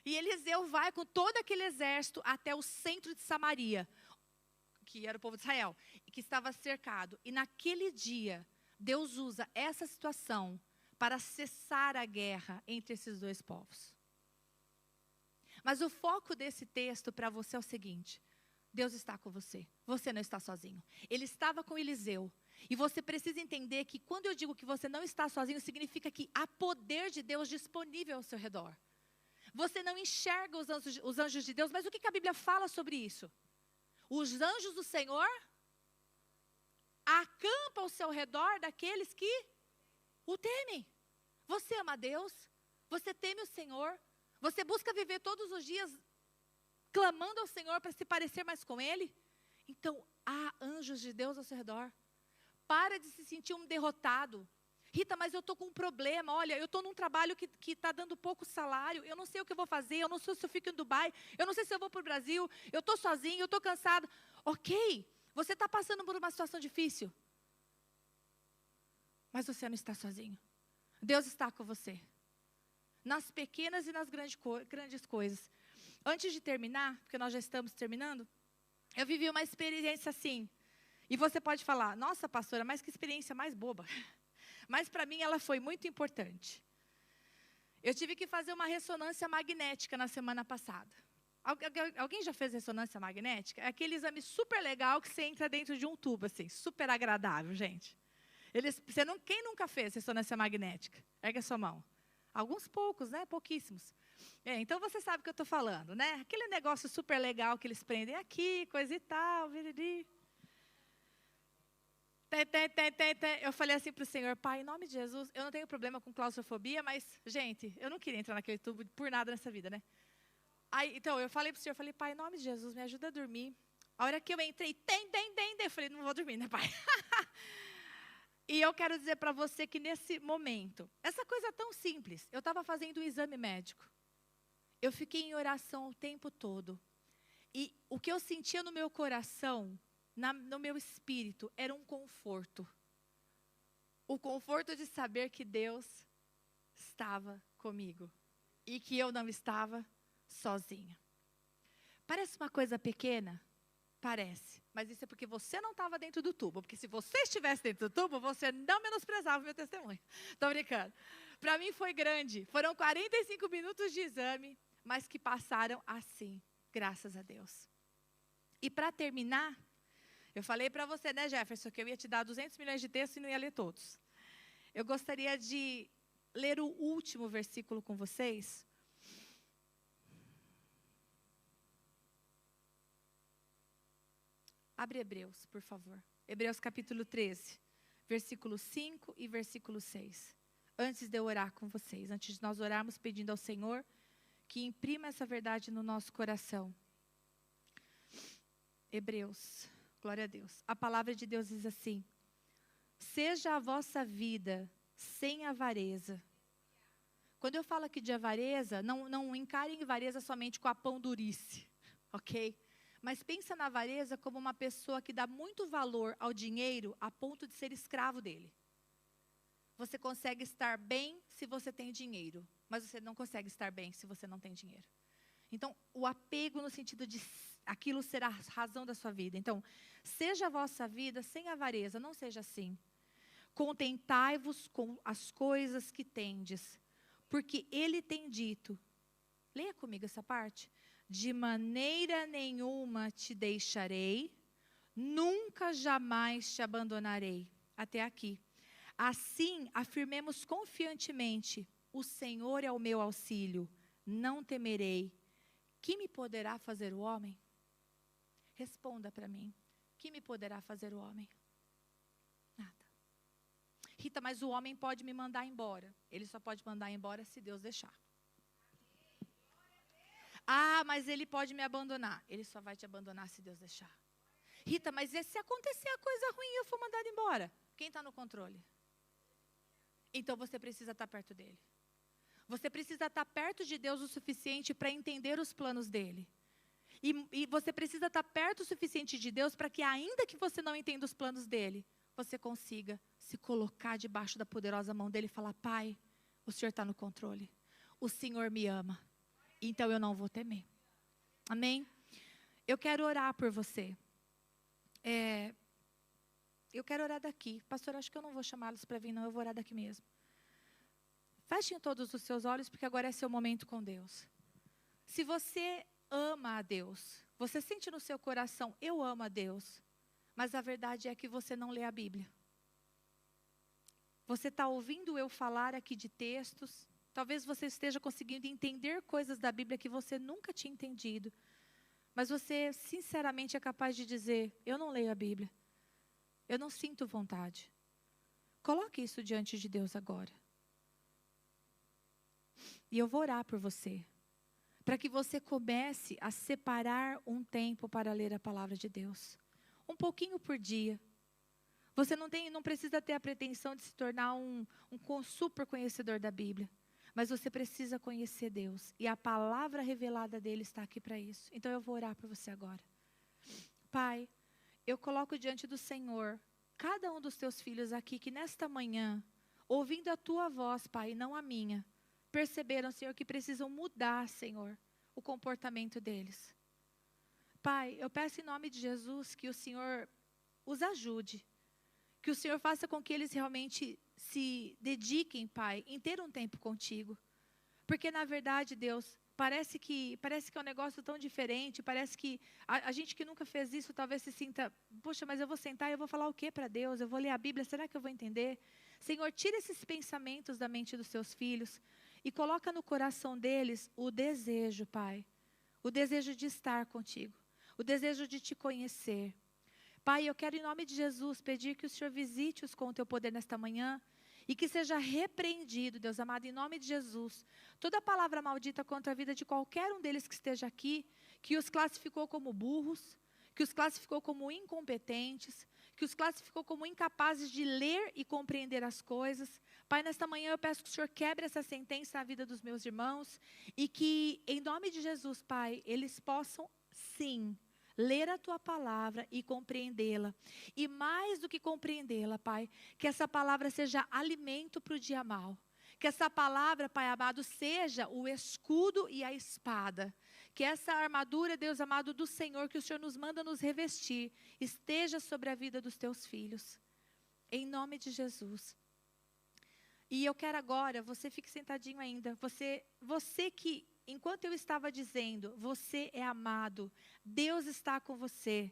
E Eliseu vai com todo aquele exército até o centro de Samaria, que era o povo de Israel, que estava cercado. E naquele dia, Deus usa essa situação para cessar a guerra entre esses dois povos. Mas o foco desse texto para você é o seguinte: Deus está com você, você não está sozinho. Ele estava com Eliseu. E você precisa entender que quando eu digo que você não está sozinho, significa que há poder de Deus disponível ao seu redor. Você não enxerga os anjos de Deus, mas o que a Bíblia fala sobre isso? Os anjos do Senhor acampam ao seu redor daqueles que o temem. Você ama a Deus? Você teme o Senhor? Você busca viver todos os dias clamando ao Senhor para se parecer mais com Ele? Então, há anjos de Deus ao seu redor. Para de se sentir um derrotado. Rita, mas eu estou com um problema. Olha, eu estou num trabalho que está dando pouco salário. Eu não sei o que eu vou fazer. Eu não sei se eu fico em Dubai. Eu não sei se eu vou para o Brasil. Eu estou sozinho, eu estou cansado. Ok, você está passando por uma situação difícil. Mas você não está sozinho. Deus está com você. Nas pequenas e nas grandes coisas. Antes de terminar, porque nós já estamos terminando, eu vivi uma experiência assim. E você pode falar, nossa pastora, mas que experiência mais boba. Mas para mim ela foi muito importante. Eu tive que fazer uma ressonância magnética na semana passada. Alguém já fez ressonância magnética? É aquele exame super legal que você entra dentro de um tubo, assim, super agradável, gente. Quem nunca fez ressonância magnética? Ergue a sua mão. Alguns poucos, né? Pouquíssimos. Então você sabe o que eu estou falando, né? Aquele negócio super legal que eles prendem aqui, coisa e tal, viriri. Eu falei assim para o Senhor, Pai, em nome de Jesus, eu não tenho problema com claustrofobia, mas, gente, eu não queria entrar naquele tubo por nada nessa vida, né? Então, eu falei para o Senhor, Pai, em nome de Jesus, me ajuda a dormir. A hora que eu entrei, eu falei, não vou dormir, né, Pai? E eu quero dizer para você que nesse momento, essa coisa tão simples, eu estava fazendo um exame médico. Eu fiquei em oração o tempo todo. E o que eu sentia no meu coração, no meu espírito, era um conforto. O conforto de saber que Deus estava comigo. E que eu não estava sozinha. Parece uma coisa pequena? Parece. Mas isso é porque você não estava dentro do tubo. Porque se você estivesse dentro do tubo, você não menosprezava o meu testemunho. Estou brincando. Para mim foi grande. Foram 45 minutos de exame, mas que passaram assim, graças a Deus. E para terminar, eu falei para você, né, Jefferson, que eu ia te dar 200 milhões de textos e não ia ler todos. Eu gostaria de ler o último versículo com vocês. Abre Hebreus, por favor. Hebreus capítulo 13, versículo 5 e versículo 6. Antes de eu orar com vocês, antes de nós orarmos pedindo ao Senhor que imprima essa verdade no nosso coração. Hebreus, glória a Deus. A palavra de Deus diz assim: seja a vossa vida sem avareza. Quando eu falo aqui de avareza, não encarem avareza somente com a pão durice, ok? Mas pensa na avareza como uma pessoa que dá muito valor ao dinheiro a ponto de ser escravo dele. Você consegue estar bem se você tem dinheiro, mas você não consegue estar bem se você não tem dinheiro. Então, o apego no sentido de aquilo ser a razão da sua vida. Então, seja a vossa vida sem avareza, não seja assim. Contentai-vos com as coisas que tendes, porque Ele tem dito. Leia comigo essa parte. De maneira nenhuma te deixarei, nunca jamais te abandonarei. Até aqui. Assim, afirmemos confiantemente, o Senhor é o meu auxílio, não temerei. Que me poderá fazer o homem? Responda para mim. Que me poderá fazer o homem? Nada. Rita, mas o homem pode me mandar embora. Ele só pode mandar embora se Deus deixar. Ah, mas ele pode me abandonar. Ele só vai te abandonar se Deus deixar. Rita, mas e se acontecer a coisa ruim e eu for mandado embora? Quem está no controle? Então você precisa estar perto dele. Você precisa estar perto de Deus o suficiente para entender os planos dele. E você precisa estar perto o suficiente de Deus para que, ainda que você não entenda os planos dele, você consiga se colocar debaixo da poderosa mão dele e falar: Pai, o Senhor está no controle. O Senhor me ama. Então eu não vou temer. Amém? Eu quero orar por você. Eu quero orar daqui. Pastor, acho que eu não vou chamá-los para vir, não. Eu vou orar daqui mesmo. Fechem todos os seus olhos, porque agora é seu momento com Deus. Se você ama a Deus, você sente no seu coração: eu amo a Deus. Mas a verdade é que você não lê a Bíblia. Você está ouvindo eu falar aqui de textos. Talvez você esteja conseguindo entender coisas da Bíblia que você nunca tinha entendido. Mas você, sinceramente, é capaz de dizer: eu não leio a Bíblia. Eu não sinto vontade. Coloque isso diante de Deus agora. E eu vou orar por você. Para que você comece a separar um tempo para ler a palavra de Deus. Um pouquinho por dia. Você não precisa ter a pretensão de se tornar um super conhecedor da Bíblia. Mas você precisa conhecer Deus. E a palavra revelada dele está aqui para isso. Então eu vou orar por você agora. Pai, eu coloco diante do Senhor cada um dos teus filhos aqui que nesta manhã, ouvindo a tua voz, Pai, e não a minha, perceberam, Senhor, que precisam mudar, Senhor, o comportamento deles. Pai, eu peço em nome de Jesus que o Senhor os ajude. Que o Senhor faça com que eles realmente se dediquem, Pai, em ter um tempo contigo. Porque, na verdade, Deus, parece que é um negócio tão diferente, parece que a gente que nunca fez isso talvez se sinta: poxa, mas eu vou sentar e eu vou falar o que para Deus? Eu vou ler a Bíblia, será que eu vou entender? Senhor, tira esses pensamentos da mente dos seus filhos e coloca no coração deles o desejo, Pai, o desejo de estar contigo, o desejo de te conhecer. Pai, eu quero em nome de Jesus pedir que o Senhor visite-os com o teu poder nesta manhã e que seja repreendido, Deus amado, em nome de Jesus, toda palavra maldita contra a vida de qualquer um deles que esteja aqui, que os classificou como burros, que os classificou como incompetentes, que os classificou como incapazes de ler e compreender as coisas. Pai, nesta manhã eu peço que o Senhor quebre essa sentença na vida dos meus irmãos e que, em nome de Jesus, Pai, eles possam, sim, ler a tua palavra e compreendê-la. E mais do que compreendê-la, Pai, que essa palavra seja alimento para o dia mau. Que essa palavra, Pai amado, seja o escudo e a espada. Que essa armadura, Deus amado, do Senhor, que o Senhor nos manda nos revestir, esteja sobre a vida dos teus filhos. Em nome de Jesus. E eu quero agora, você fique sentadinho ainda, você que, enquanto eu estava dizendo, você é amado, Deus está com você.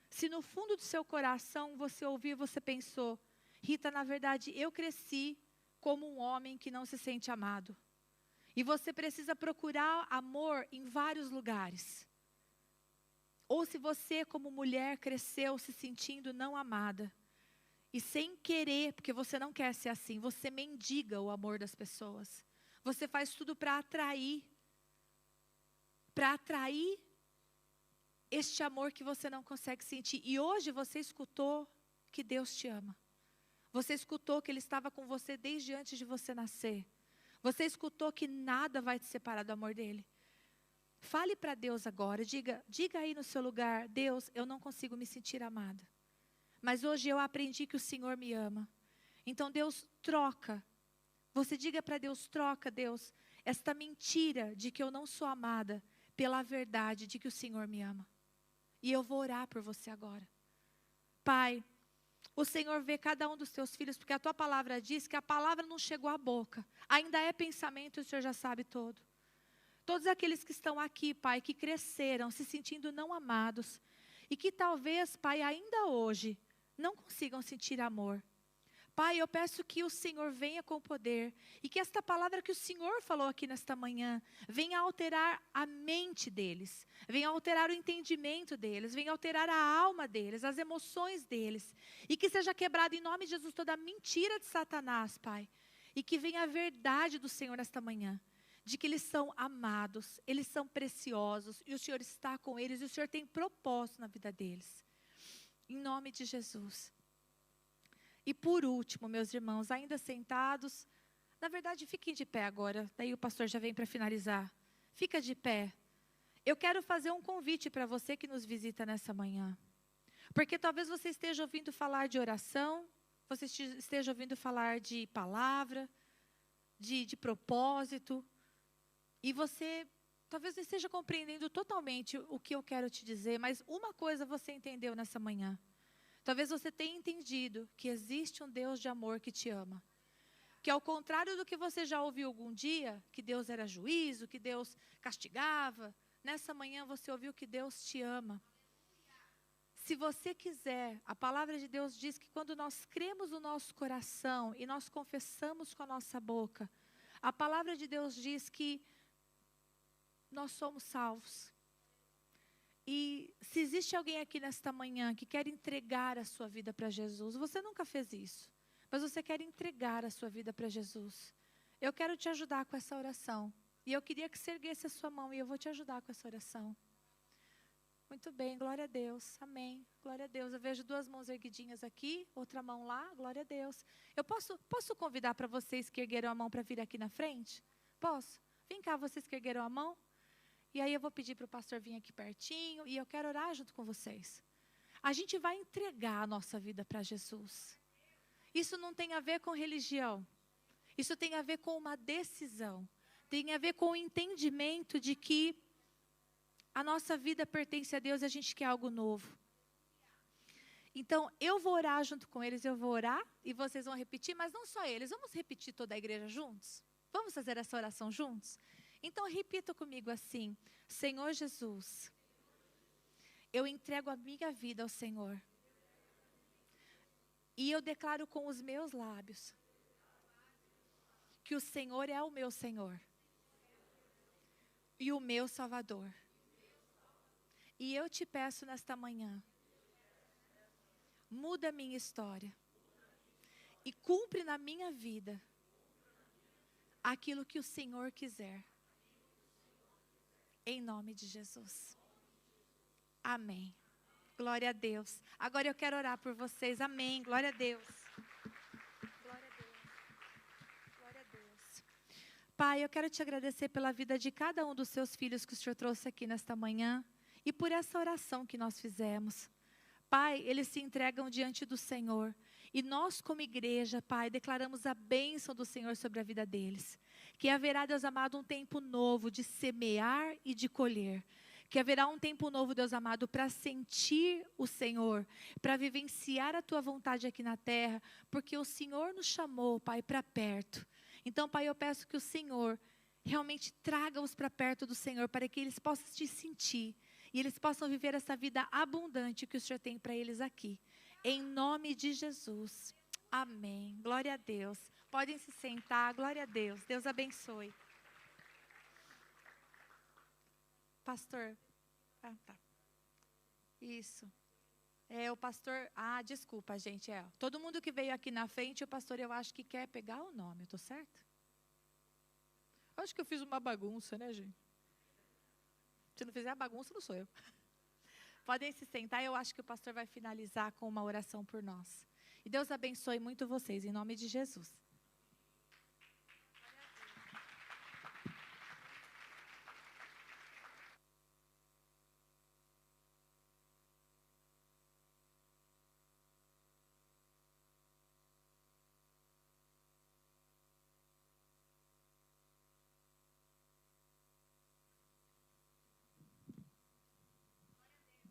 Se no fundo do seu coração você ouviu, você pensou: Rita, na verdade eu cresci como um homem que não se sente amado. E você precisa procurar amor em vários lugares. Ou se você como mulher cresceu se sentindo não amada. E sem querer, porque você não quer ser assim, você mendiga o amor das pessoas. Você faz tudo para atrair este amor que você não consegue sentir. E hoje você escutou que Deus te ama. Você escutou que Ele estava com você desde antes de você nascer. Você escutou que nada vai te separar do amor dEle. Fale para Deus agora, diga aí no seu lugar: Deus, eu não consigo me sentir amada. Mas hoje eu aprendi que o Senhor me ama. Então Deus, troca. Você diga para Deus: troca, Deus, esta mentira de que eu não sou amada pela verdade de que o Senhor me ama. E eu vou orar por você agora. Pai, o Senhor vê cada um dos teus filhos, porque a tua palavra diz que a palavra não chegou à boca. Ainda é pensamento e o Senhor já sabe todo. Todos aqueles que estão aqui, Pai, que cresceram se sentindo não amados. E que talvez, Pai, ainda hoje não consigam sentir amor. Pai, eu peço que o Senhor venha com poder e que esta palavra que o Senhor falou aqui nesta manhã venha alterar a mente deles, venha alterar o entendimento deles, venha alterar a alma deles, as emoções deles, e que seja quebrado em nome de Jesus toda mentira de Satanás, Pai, e que venha a verdade do Senhor nesta manhã, de que eles são amados, eles são preciosos e o Senhor está com eles e o Senhor tem propósito na vida deles. Em nome de Jesus. E por último, meus irmãos, ainda sentados, na verdade fiquem de pé agora, daí o pastor já vem para finalizar. Fica de pé. Eu quero fazer um convite para você que nos visita nessa manhã. Porque talvez você esteja ouvindo falar de oração, você esteja ouvindo falar de palavra, de propósito, e você talvez não esteja compreendendo totalmente o que eu quero te dizer, mas uma coisa você entendeu nessa manhã. Talvez você tenha entendido que existe um Deus de amor que te ama. Que ao contrário do que você já ouviu algum dia, que Deus era juízo, que Deus castigava, nessa manhã você ouviu que Deus te ama. Se você quiser, a palavra de Deus diz que quando nós cremos no nosso coração e nós confessamos com a nossa boca, a palavra de Deus diz que nós somos salvos. E se existe alguém aqui nesta manhã que quer entregar a sua vida para Jesus, você nunca fez isso, mas você quer entregar a sua vida para Jesus, eu quero te ajudar com essa oração. E eu queria que você erguesse a sua mão e eu vou te ajudar com essa oração. Muito bem, glória a Deus, amém, glória a Deus. Eu vejo 2 mãos erguidinhas aqui, outra mão lá, glória a Deus. Eu posso convidar para vocês que ergueram a mão para vir aqui na frente? Posso? Vem cá, vocês que ergueram a mão. E aí eu vou pedir para o pastor vir aqui pertinho e eu quero orar junto com vocês. A gente vai entregar a nossa vida para Jesus. Isso não tem a ver com religião. Isso tem a ver com uma decisão. Tem a ver com o entendimento de que a nossa vida pertence a Deus e a gente quer algo novo. Então, eu vou orar junto com eles, eu vou orar e vocês vão repetir, mas não só eles, vamos repetir toda a igreja juntos? Vamos fazer essa oração juntos? Então, repita comigo assim: Senhor Jesus, eu entrego a minha vida ao Senhor. E eu declaro com os meus lábios que o Senhor é o meu Senhor e o meu Salvador. E eu te peço nesta manhã, muda a minha história e cumpre na minha vida aquilo que o Senhor quiser. Em nome de Jesus. Amém. Glória a Deus. Agora eu quero orar por vocês. Amém. Glória a Deus. Glória a Deus. Glória a Deus. Pai, eu quero te agradecer pela vida de cada um dos seus filhos que o Senhor trouxe aqui nesta manhã. E por essa oração que nós fizemos. Pai, eles se entregam diante do Senhor. E nós, como igreja, Pai, declaramos a bênção do Senhor sobre a vida deles. Que haverá, Deus amado, um tempo novo de semear e de colher. Que haverá um tempo novo, Deus amado, para sentir o Senhor, para vivenciar a Tua vontade aqui na terra, porque o Senhor nos chamou, Pai, para perto. Então, Pai, eu peço que o Senhor realmente traga-os para perto do Senhor, para que eles possam te sentir e eles possam viver essa vida abundante que o Senhor tem para eles aqui. Em nome de Jesus. Amém. Glória a Deus. Podem se sentar. Glória a Deus. Deus abençoe. Pastor. Ah, tá. Isso. O pastor. Desculpa, gente. Todo mundo que veio aqui na frente, o pastor, eu acho que quer pegar o nome. Eu tô certo? Acho que eu fiz uma bagunça, né, gente? Se não fizer a bagunça, não sou eu. Podem se sentar, eu acho que o pastor vai finalizar com uma oração por nós. E Deus abençoe muito vocês, em nome de Jesus.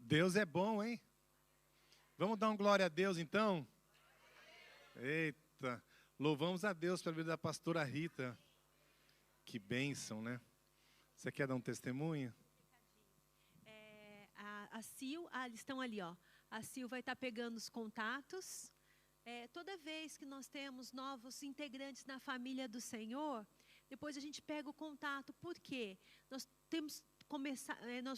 Deus é bom, hein? Vamos dar um glória a Deus, então? Eita, louvamos a Deus pela vida da pastora Rita. Que bênção, né? Você quer dar um testemunho? A Sil, eles estão ali, ó. A Sil vai estar pegando os contatos. Toda vez que nós temos novos integrantes na família do Senhor, depois a gente pega o contato. Por quê? Nós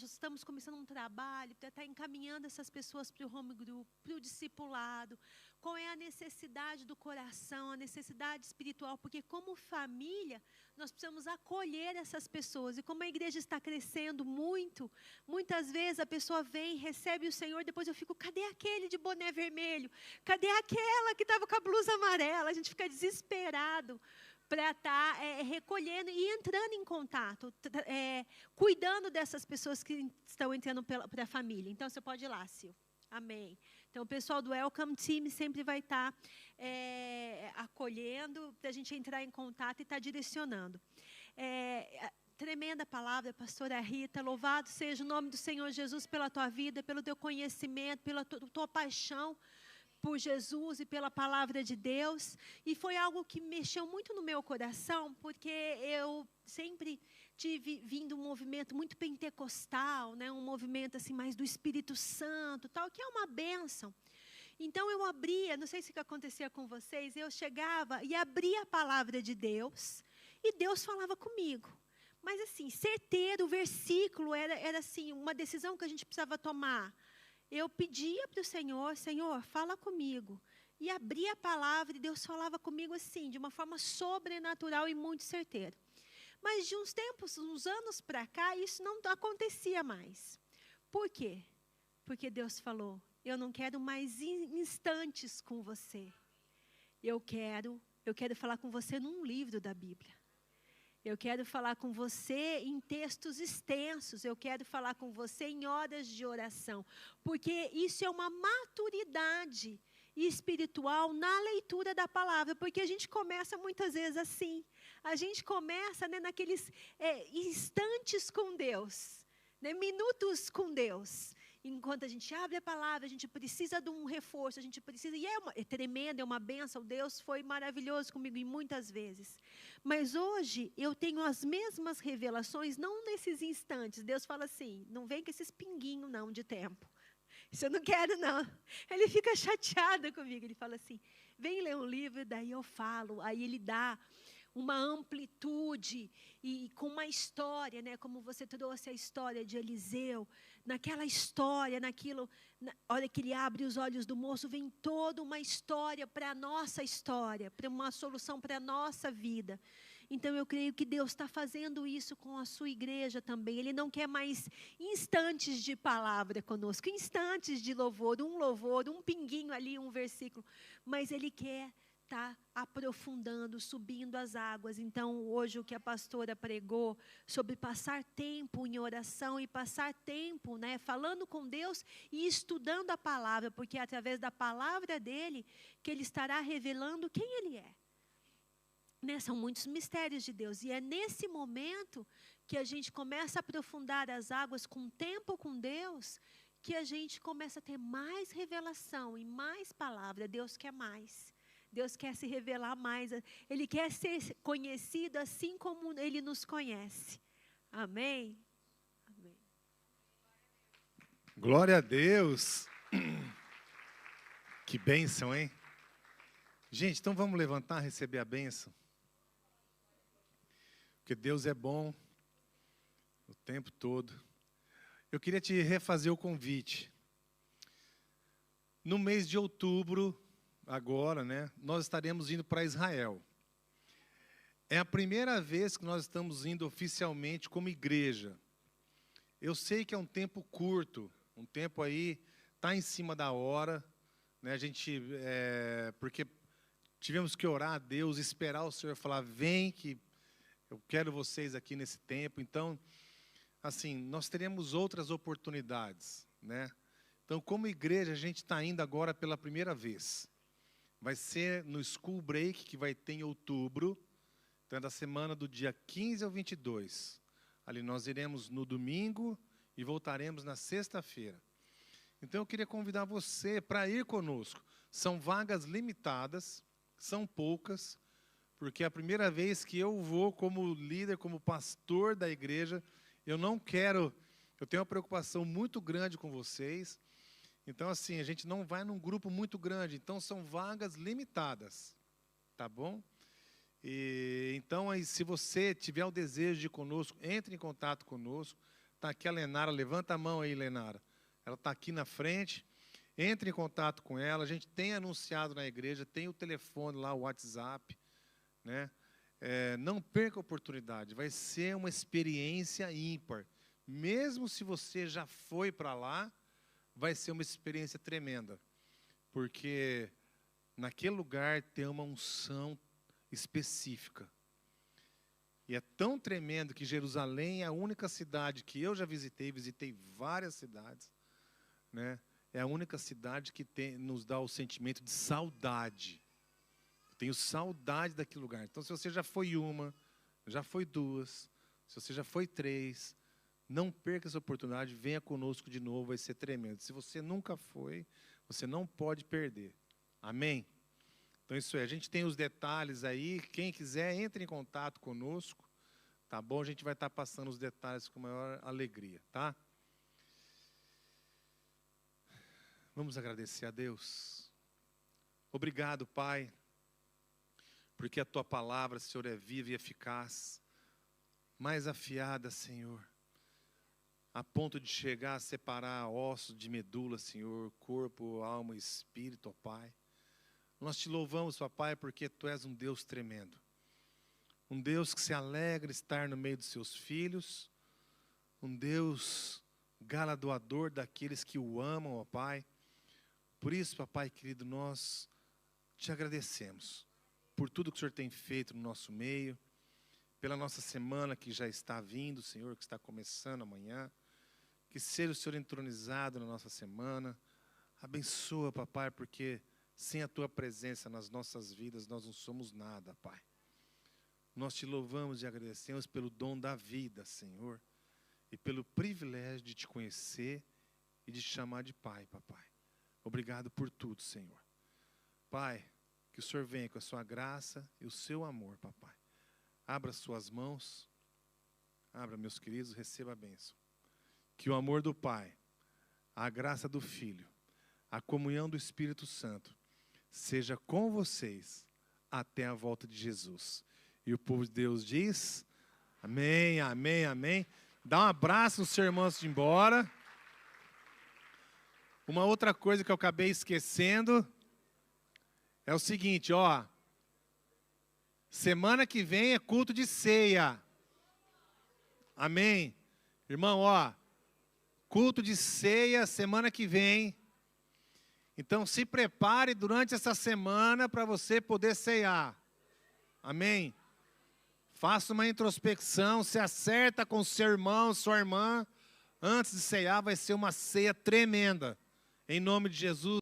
estamos começando um trabalho para estar encaminhando essas pessoas para o home group, para o discipulado. Qual é a necessidade do coração, a necessidade espiritual? Porque como família, nós precisamos acolher essas pessoas. E como a igreja está crescendo muito, muitas vezes a pessoa vem, recebe o Senhor, depois eu fico, cadê aquele de boné vermelho? Cadê aquela que estava com a blusa amarela? A gente fica desesperado para estar recolhendo e entrando em contato, cuidando dessas pessoas que estão entrando para a família. Então, você pode ir lá, Sil. Amém. Então, o pessoal do Welcome Team sempre vai estar acolhendo, para a gente entrar em contato e estar direcionando. Tremenda palavra, pastora Rita. Louvado seja o nome do Senhor Jesus pela tua vida, pelo teu conhecimento, pela tua paixão por Jesus e pela palavra de Deus. E foi algo que mexeu muito no meu coração, porque eu sempre tive vindo um movimento muito pentecostal, né? Um movimento assim mais do Espírito Santo, tal, que é uma bênção. Então eu abria, não sei se o que acontecia com vocês, eu chegava e abria a palavra de Deus e Deus falava comigo. Mas assim, certeiro, o versículo era assim, uma decisão que a gente precisava tomar. Eu pedia para o Senhor, Senhor, fala comigo. E abria a palavra e Deus falava comigo assim, de uma forma sobrenatural e muito certeira. Mas de uns tempos, uns anos para cá, isso não acontecia mais. Por quê? Porque Deus falou, eu não quero mais instantes com você. Eu quero falar com você num livro da Bíblia. Eu quero falar com você em textos extensos. Eu quero falar com você em horas de oração. Porque isso é uma maturidade espiritual na leitura da palavra. Porque a gente começa muitas vezes assim. A gente começa, né, naqueles instantes com Deus. Né, minutos com Deus. Enquanto a gente abre a palavra, a gente precisa de um reforço, a gente precisa, e é tremendo, é uma bênção, Deus foi maravilhoso comigo muitas vezes. Mas hoje eu tenho as mesmas revelações, não nesses instantes. Deus fala assim, não vem com esses pinguinhos não de tempo. Isso eu não quero não. Ele fica chateado comigo, ele fala assim, vem ler um livro, daí eu falo, aí ele dá uma amplitude e com uma história, né, como você trouxe a história de Eliseu, naquela história, olha que ele abre os olhos do moço, vem toda uma história para a nossa história, para uma solução para a nossa vida. Então eu creio que Deus está fazendo isso com a sua igreja também. Ele não quer mais instantes de palavra conosco, instantes de louvor, um pinguinho ali, um versículo, mas Ele quer está aprofundando, subindo as águas. Então, hoje o que a pastora pregou sobre passar tempo em oração e passar tempo, né, falando com Deus e estudando a palavra, porque é através da palavra dele que ele estará revelando quem ele é. Né, são muitos mistérios de Deus e é nesse momento que a gente começa a aprofundar as águas com tempo com Deus, que a gente começa a ter mais revelação e mais palavra. Deus quer mais. Deus quer se revelar mais. Ele quer ser conhecido assim como Ele nos conhece. Amém? Amém. Glória a Deus. Que bênção, hein? Gente, então vamos levantar, receber a bênção. Porque Deus é bom o tempo todo. Eu queria te refazer o convite. No mês de outubro, agora, né, nós estaremos indo para Israel. É a primeira vez que nós estamos indo oficialmente como igreja. Eu sei que é um tempo curto, um tempo aí, está em cima da hora, né, a gente, porque tivemos que orar a Deus, esperar o Senhor falar, vem que eu quero vocês aqui nesse tempo. Então, assim, nós teremos outras oportunidades, né? Então, como igreja, a gente está indo agora pela primeira vez. Vai ser no School Break, que vai ter em outubro. Então, é da semana do dia 15 ao 22. Ali nós iremos no domingo e voltaremos na sexta-feira. Então, eu queria convidar você para ir conosco. São vagas limitadas, são poucas, porque é a primeira vez que eu vou como líder, como pastor da igreja. Eu tenho uma preocupação muito grande com vocês. Então, assim, a gente não vai num grupo muito grande, então são vagas limitadas, tá bom? Então, aí, se você tiver o desejo de ir conosco, entre em contato conosco. Está aqui a Lenara, levanta a mão aí, Lenara. Ela está aqui na frente, entre em contato com ela. A gente tem anunciado na igreja, tem o telefone lá, o WhatsApp, né? Não perca a oportunidade, vai ser uma experiência ímpar. Mesmo se você já foi para lá, vai ser uma experiência tremenda, porque naquele lugar tem uma unção específica. E é tão tremendo que Jerusalém é a única cidade que eu já visitei várias cidades, né? é a única cidade que nos dá o sentimento de saudade. Eu tenho saudade daquele lugar. Então, se você já foi uma, já foi duas, se você já foi três, não perca essa oportunidade, venha conosco de novo, vai ser tremendo. Se você nunca foi, você não pode perder. Amém? Então, isso é, a gente tem os detalhes aí, quem quiser, entre em contato conosco, tá bom? A gente vai estar passando os detalhes com maior alegria, tá? Vamos agradecer a Deus. Obrigado, Pai, porque a Tua palavra, Senhor, é viva e eficaz, mais afiada, Senhor, a ponto de chegar a separar ossos de medula, Senhor, corpo, alma e espírito, ó Pai. Nós te louvamos, papai, porque Tu és um Deus tremendo. Um Deus que se alegra estar no meio dos seus filhos. Um Deus galardoador daqueles que o amam, ó Pai. Por isso, papai querido, nós te agradecemos por tudo que o Senhor tem feito no nosso meio, pela nossa semana que já está vindo, Senhor, que está começando amanhã. Que seja o Senhor entronizado na nossa semana. Abençoa, papai, porque sem a Tua presença nas nossas vidas, nós não somos nada, Pai. Nós te louvamos e agradecemos pelo dom da vida, Senhor, e pelo privilégio de Te conhecer e de Te chamar de Pai, papai. Obrigado por tudo, Senhor. Pai, que o Senhor venha com a Sua graça e o Seu amor, papai. Abra suas mãos, abra, meus queridos, receba a bênção. Que o amor do Pai, a graça do Filho, a comunhão do Espírito Santo, seja com vocês até a volta de Jesus. E o povo de Deus diz, amém, amém, amém. Dá um abraço no seu irmão antes de ir embora. Uma outra coisa que eu acabei esquecendo é o seguinte, ó. Semana que vem é culto de ceia. Amém. Irmão, ó. Culto de ceia semana que vem. Então, se prepare durante essa semana para você poder ceiar. Amém? Faça uma introspecção, se acerta com seu irmão, sua irmã. Antes de ceiar, vai ser uma ceia tremenda. Em nome de Jesus.